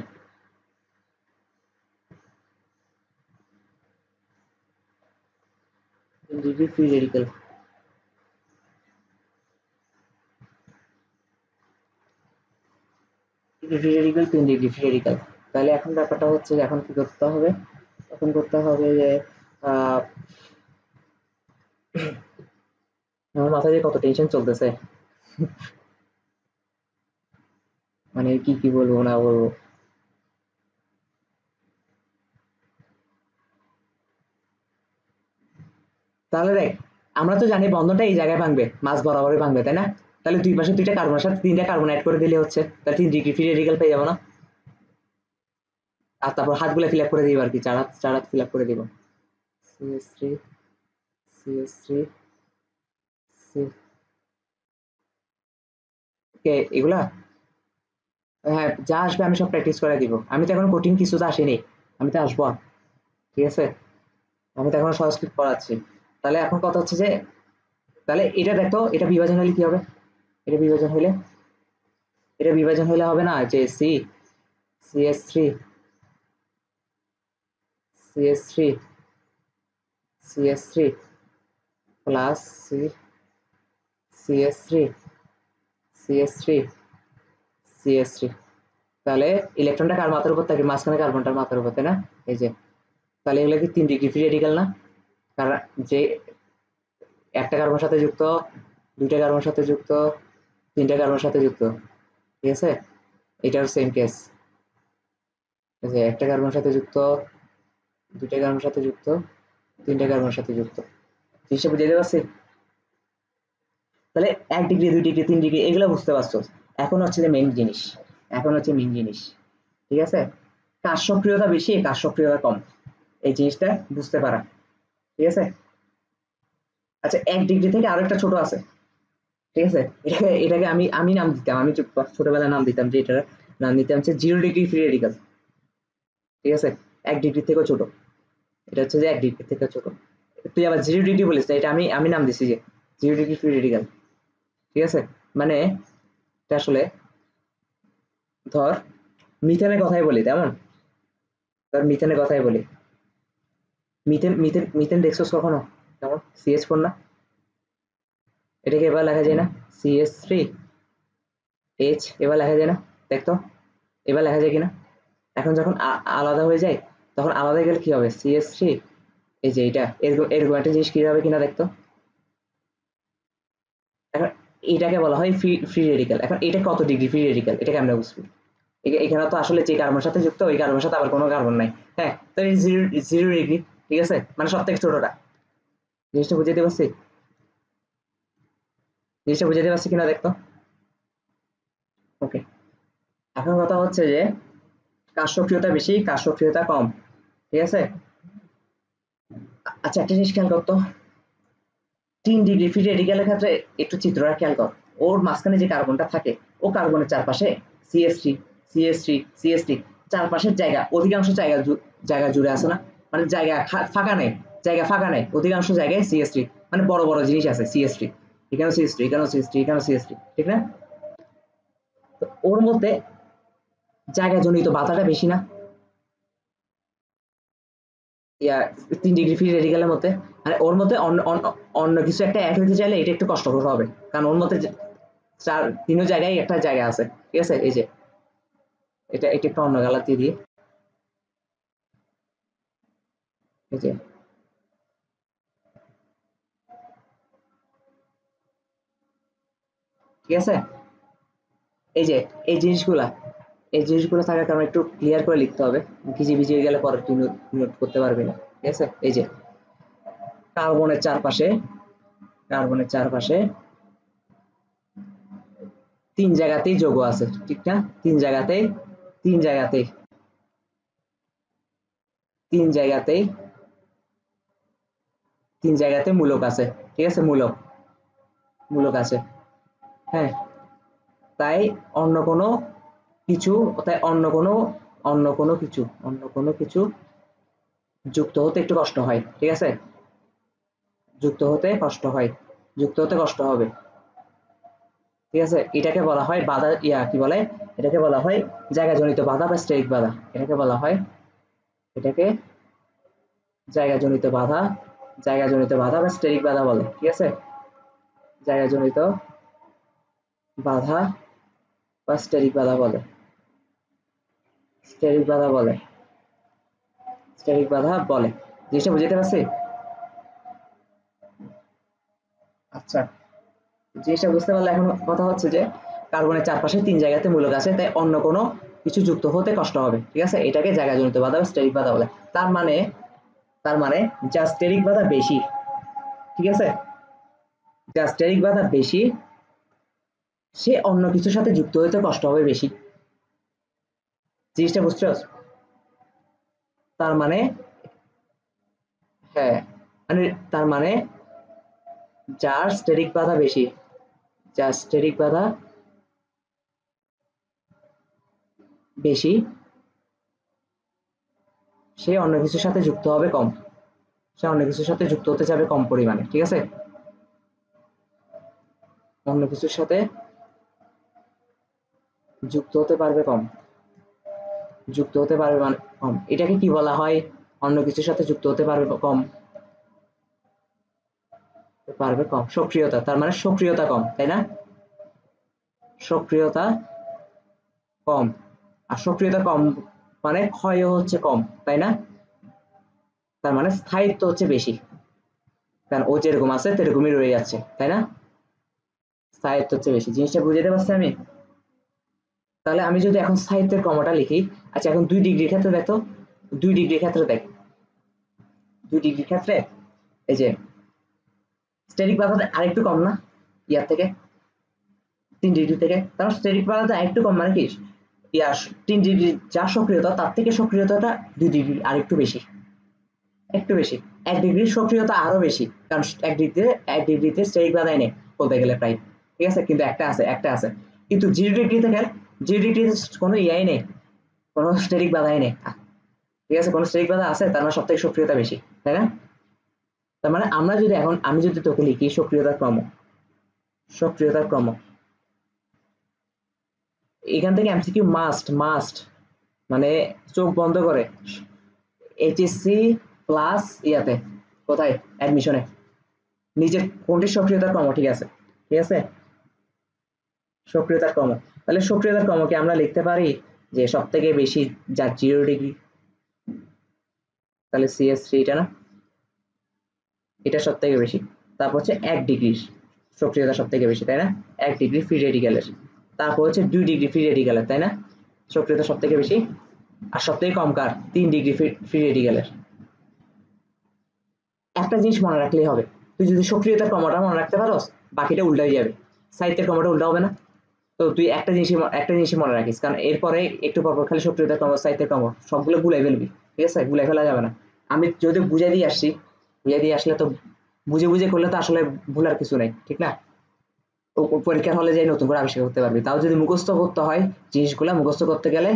3 degree free radical, free radical, 3 degree free radical. তাহলে এখন ব্যাপারটা হচ্ছে যে এখন কি করতে হবে? এখন করতে হবে যে আহ আমার মাথায় যে কত টেনশন চলতেছে, মানে কি কি বলবো না বলবো। তাহলে দেখ, আমরা তো জানি বন্ধনটা এই জায়গায় ভাঙবে, মাঝ বরাবরই ভাঙবে, তাই না? তাহলে দুই পাশে দুইটা কার্বনের সাথে 3টা কার্বন অ্যাড করে দিলে হচ্ছে, তাহলে 3 ডিগ্রি ফ্রি রেডিকাল পেয়ে যাবো না? আর তারপর হাতগুলো ফিল আপ করে দিব আর কি, চার হাত, চার হাত ফিল আপ করে দিব। CH3, CH3, কে এগুলা? হ্যাঁ, যা আসবে আমি সব প্র্যাকটিস করে দিব। আমি তো এখন কঠিন কিছু তো আসেনি, আমি তো আসবো, ঠিক আছে? আমি তো এখন সহজ কিছু পড়াচ্ছি। তাহলে এখন কথা হচ্ছে যে, তাহলে এটা দেখো, এটা বিভাজন হলে কি হবে? এটা বিভাজন হলে, এটা বিভাজন হলে হবে না যে CH3, CH3, CH3 plus CH3, CH3, CH3। তাহলে ইলেকট্রনটা কার মাথার উপর থাকে? মাঝখানে কার্বনটার মাথার উপর, তাই না? এই যে, তাহলে এগুলো কি 3 ডিগ্রি ফ্রি রেডিকাল না? কারণ যে একটা কার্বনের সাথে যুক্ত, দুইটা কার্বনের সাথে যুক্ত, 3টা কার্বনের সাথে যুক্ত, ঠিক আছে? এটার সেম কেস, যে একটা কার্বনের সাথে যুক্ত, দুইটা কার্বনের সাথে যুক্ত, 3টা কার্বনের সাথে যুক্ত। জিনিসটা বুঝাইতে পারছি? তাহলে 1 ডিগ্রি, 2 ডিগ্রি, 3 ডিগ্রি এগুলো বুঝতে পারছো। এখন হচ্ছে যে মেইন জিনিস, এখন হচ্ছে মেইন জিনিস, ঠিক আছে? কার সক্রিয়তা বেশি, কার সক্রিয়তা কম, এই জিনিসটা বুঝতে পারা, ঠিক আছে? আচ্ছা, 1 ডিগ্রি থেকে আরো একটা ছোট আছে, ঠিক আছে? এটাকে এটাকে আমি আমি নাম দিতাম, আমি ছোটবেলায় নাম দিতাম যে এটার নাম দিতাম হচ্ছে 0 ডিগ্রি ফ্রি রেডিকাল, ঠিক আছে? 1 ডিগ্রি থেকেও ছোট, এটা হচ্ছে যে 1 ডিগ্রি থেকে ছোট। তুই আবার 0 ডিগ্রি বলিস, এটা আমি আমি নাম দিছি যে 0 ডিগ্রি ফ্রি রেডিকাল, ঠিক আছে? মানে এটা আসলে, ধর মিথেনের কথাই বলি, তেমন ধর মিথেনের কথাই বলি, মিথেন মিথেন মিথেন দেখছোস কখনো? কেমন? CH4 না? এটাকে এবার লেখা যায় না CH3 H, এবার লেখা যায় না? দেখতো এবার লেখা যায় কিনা? এখন যখন আলাদা হয়ে যায়, তখন আলাদা হয়ে গেলে কি হবে? CH3, এই যে এটা এরকম এরকম একটা জিনিস কি হবে কিনা দেখতো। এখন এটাকে বলা হয় ফ্রি ফ্রি রেডিকাল। এখন এটা কত ডিগ্রি ফ্রি রেডিকাল, এটাকে আমরা বুঝবো। এখানে তো আসলে যে কার্বনের সাথে যুক্ত, ওই কার্বনের সাথে আবার কোনো কার্বন নাই, হ্যাঁ, তো এই 0 ডিগ্রি, ঠিক আছে? মানে সব থেকে ছোটটা। জিনিসটা বুঝাইতে পারছি? জিনিসটা বুঝাইতে পারছি কিনা দেখতো। ওকে, এখন কথা হচ্ছে যে কার সক্রিয়তা বেশি, কার সক্রিয়তা কম, ঠিক আছে? আচ্ছা, একটা জিনিস খেয়াল করতো, 3 ডিগ্রি ফ্রি রেডিক্যালের ক্ষেত্রে একটু চিত্রটা খেয়াল কর। ওর মাঝখানে যে কার্বনটা থাকে, ও কার্বনের চারপাশে CH3, CH3, CH3, চারপাশের জায়গা, অধিকাংশ জায়গা জুড়ে আছে না, মানে জায়গা ফাঁকা নেই, জায়গা ফাঁকা নেই, অধিকাংশ জায়গায় সিএস3, মানে বড় বড় জিনিস আছে সিএস3, এখানেও সিএস3, এখানেও সিএস3, এখানেও সিএস3, ঠিক না? তো ওর মধ্যে জায়গা জনিত বাধাটা বেশি না, ইয়া 3 ডিগ্রি ফ্রি রেডিক্যালের মধ্যে। মানে ওর মধ্যে অন্য কিছু একটা অ্যাড হতে চাইলে এটা একটু কষ্টকর হবে, কারণ ওর মধ্যে তিনও জায়গায় একটা জায়গা আছে, ঠিক আছে? এই যে এটা এটা একটু অন্য কালার দিয়ে দিই, এই যে ঠিক আছে, এই যে এই জিনিসগুলো থাকার কারণে একটু ক্লিয়ার করে লিখতে হবে, ভিজে ভিজে গেলে পরে তুই নোট করতে পারবি না, ঠিক আছে? এই যে কার্বনের চারপাশে, কার্বনের চারপাশে 3 জায়গাতেই যৌগ আছে, ঠিক না? 3 জায়গাতেই, 3 জায়গাতেই, 3 জায়গাতেই, 3 জায়গাতে মূলক আছে, ঠিক আছে? মূলক, মূলক আছে, হ্যাঁ। তাই অন্য কোনো কিছু, তাই অন্য কোনো কিছু যুক্ত হতে একটু কষ্ট হয়, ঠিক আছে? যুক্ত হতে কষ্ট হয়, যুক্ত হতে কষ্ট হবে, ঠিক আছে? এটাকে বলা হয় বাধা, কি বলে, এটাকে বলা হয় জায়গাজনিত বাধা বা স্টেরিক বাধা, এটাকে বলা হয়, এটাকে জায়গাজনিত বাধা, জায়গাজনিত বাধা বা স্টেরিক বাধা বলে, ঠিক আছে? জায়গাজনিত বাধা বা স্টেরিক বাধা বলে, স্টেরিক বাধা বলে, স্টেরিক বাধা বলে। জিনিসটা বুঝতে পারছি? আচ্ছা, জিনিসটা বুঝতে পারলে এখন কথা হচ্ছে যে কার্বনের চারপাশে 3 জায়গাতে মূলক আছে, তাই অন্য কোনো কিছু যুক্ত হতে কষ্ট হবে, ঠিক আছে? এটাকে জায়গাজনিত বাধা বা স্টেরিক বাধা বলে। তার মানে যা স্টেরিক বাধা বেশি, ঠিক আছে, যা স্টেরিক বাধা বেশি সে অন্য কিছুর সাথে যুক্ত হতে কষ্ট হবে বেশি। জিনিসটা বুঝছো? তার মানে, হ্যাঁ, মানে তার মানে যার স্টেরিক বাধা বেশি, যার স্টেরিক বাধা বেশি সে অন্য কিছুর সাথে যুক্ত হবে কম, সে অন্য কিছুর সাথে যুক্ত হতে যাবে কম পরিমাণে, ঠিক আছে? অন্য কিছুর সাথে যুক্ত হতে পারবে কম, যুক্ত হতে পারবে মানে কম। এটাকে কি বলা হয়? অন্য কিছুর সাথে যুক্ত হতে পারবে কম, পারবে কম, সক্রিয়তা। তার মানে সক্রিয়তা কম, তাই না? সক্রিয়তা কম, আর সক্রিয়তা কম মানে ক্ষয় হচ্ছে কম, তাই না? তার মানে স্থায়িত্ব হচ্ছে বেশি, কারণ ও যেরকম আছে সেরকমই রয়ে যাচ্ছে, তাই না? স্থায়িত্ব হচ্ছে বেশি। জিনিসটা বুঝতে পারছি আমি? তাহলে আমি যদি এখন স্থায়িত্বের ক্রমটা লিখি, আচ্ছা এখন 2 ডিগ্রির ক্ষেত্রে দেখো, 2 ডিগ্রির ক্ষেত্রে দেখ, 2 ডিগ্রির ক্ষেত্রে এই যে স্টেরিক বাধাটা আরেকটু কম না ইয়ার থেকে, 3 ডিগ্রি থেকে? কারণ স্টেরিক বাধাটা আরেকটু কম মানে কি, ইয়া 3 ডিগ্রি যা সক্রিয়তা তার থেকে সক্রিয়তাটা 2 ডিগ্রি আরেকটু বেশি, একটু বেশি। 1 ডিগ্রির সক্রিয়তা আরো বেশি, কারণ 1 ডিগ্রিতে স্টেরিক বাধাই নেই বলতে গেলে প্রায়, ঠিক আছে? কিন্তু একটা আছে কিন্তু 0 ডিগ্রি থেকে, 0 ডিগ্রিতে কোনো ইয়াই নেই, কোনো স্টেরিক বাধাই নেই, ঠিক আছে? কোনো স্টেরিক বাধা আছে, তার মানে সব থেকে সক্রিয়তা বেশি, তাই না? তার মানে আমরা যদি এখন, আমি যদি তোকে লিখি সক্রিয়তার ক্রম, সক্রিয়তার ক্রম, এখান থেকে এমসিকিউ মাস্ট মানে চোখ বন্ধ করে এইচএসসি প্লাস ইয়াতে, কোথায়, অ্যাডমিশনে, নিজের কোনটি সক্রিয়তার ক্রম, ঠিক আছে, ঠিক আছে? সক্রিয়তার ক্রম, তাহলে সক্রিয়তার ক্রমকে আমরা লিখতে পারি যে সব থেকে বেশি যার 0 ডিগ্রি, তাহলে সিএস3 এটা না, এটা সব থেকে বেশি। তারপর হচ্ছে 1 ডিগ্রির সক্রিয়তা সব থেকে বেশি, তাই না? 1 ডিগ্রি ফ্রি রেডিক্যালের। তারপর হচ্ছে 2 ডিগ্রি ফ্রি রেডিক্যালের, তাই না? সক্রিয়তা সব থেকে বেশি। আর সব থেকে কম কার? 3 ডিগ্রি ফ্রি রেডিক্যালের। একটা জিনিস মনে রাখলেই হবে, তুই যদি সক্রিয়তার ক্রমটা মনে রাখতে পারোস বাকিটা উল্টা হয়ে যাবে, সাহিত্যের ক্রমটা উল্টা হবে না। তো তুই একটা জিনিসই মনে রাখিস, কারণ এরপরে একটু পরপর খালি সক্রিয়তার ক্রম, সাহিত্যের ক্রম সবগুলো গুলাই ফেলবি, ঠিক আছে? গুলাই ফেলা যাবে না। আমি যদি বুঝাই দিয়ে আসছি, বুঝাই দিয়ে আসলে তো বুঝে বুঝে করলে তো আসলে ভুলার কিছু নাই, ঠিক না? পরীক্ষার হলে যাই নতুন করে আবিষ্কার করতে পারবি। তাও যদি মুখস্থ করতে হয়, জিনিসগুলা মুখস্থ করতে গেলে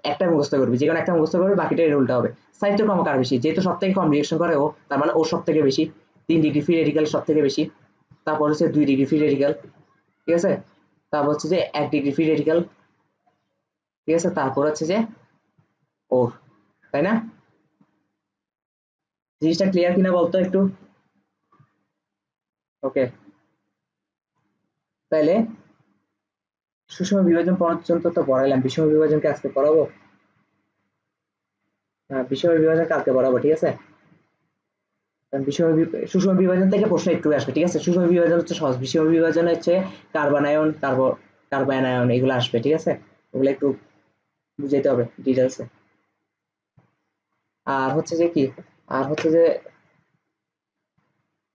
একটা মুখস্থ করবি, যে কোনো একটা মুখস্থ করবি, বাকিটা এর উল্টা হবে। সাহিত্যক্রম কার বেশি, যেহেতু সব থেকে কম রিয়েকশন করে ও, তার মানে ও সব থেকে বেশি। 3 ডিগ্রি ফ্রি রেডিক্যাল সব থেকে বেশি। তারপর হচ্ছে 2 ডিগ্রি ফ্রি রেডিক্যাল, ঠিক আছে। তারপর হচ্ছে যে 1 ডিগ্রি ফ্রি রেডিক্যাল, ঠিক আছে। তারপর হচ্ছে যে ও, তাই না? জিনিসটা ক্লিয়ার কিনা বলতো একটু। ওকে, তাইলে সুষম বিভাজন পর্যন্ত তো পড়াইলাম, বিষম বিভাজনকে আজকে পড়াবো। হ্যাঁ, বিষম বিভাজন কালকে পড়াবো, ঠিক আছে। সুষম বিভাজন থেকে প্রশ্ন একটু আসবে, ঠিক আছে। সুষম বিভাজন হচ্ছে সহজ, বিষম বিভাজন হচ্ছে কার্বনায়ন, কার্বানায়ন এগুলো আসবে, ঠিক আছে। ওগুলো একটু বুঝাইতে হবে ডিটেলসে। আর হচ্ছে যে কি, আর হচ্ছে যে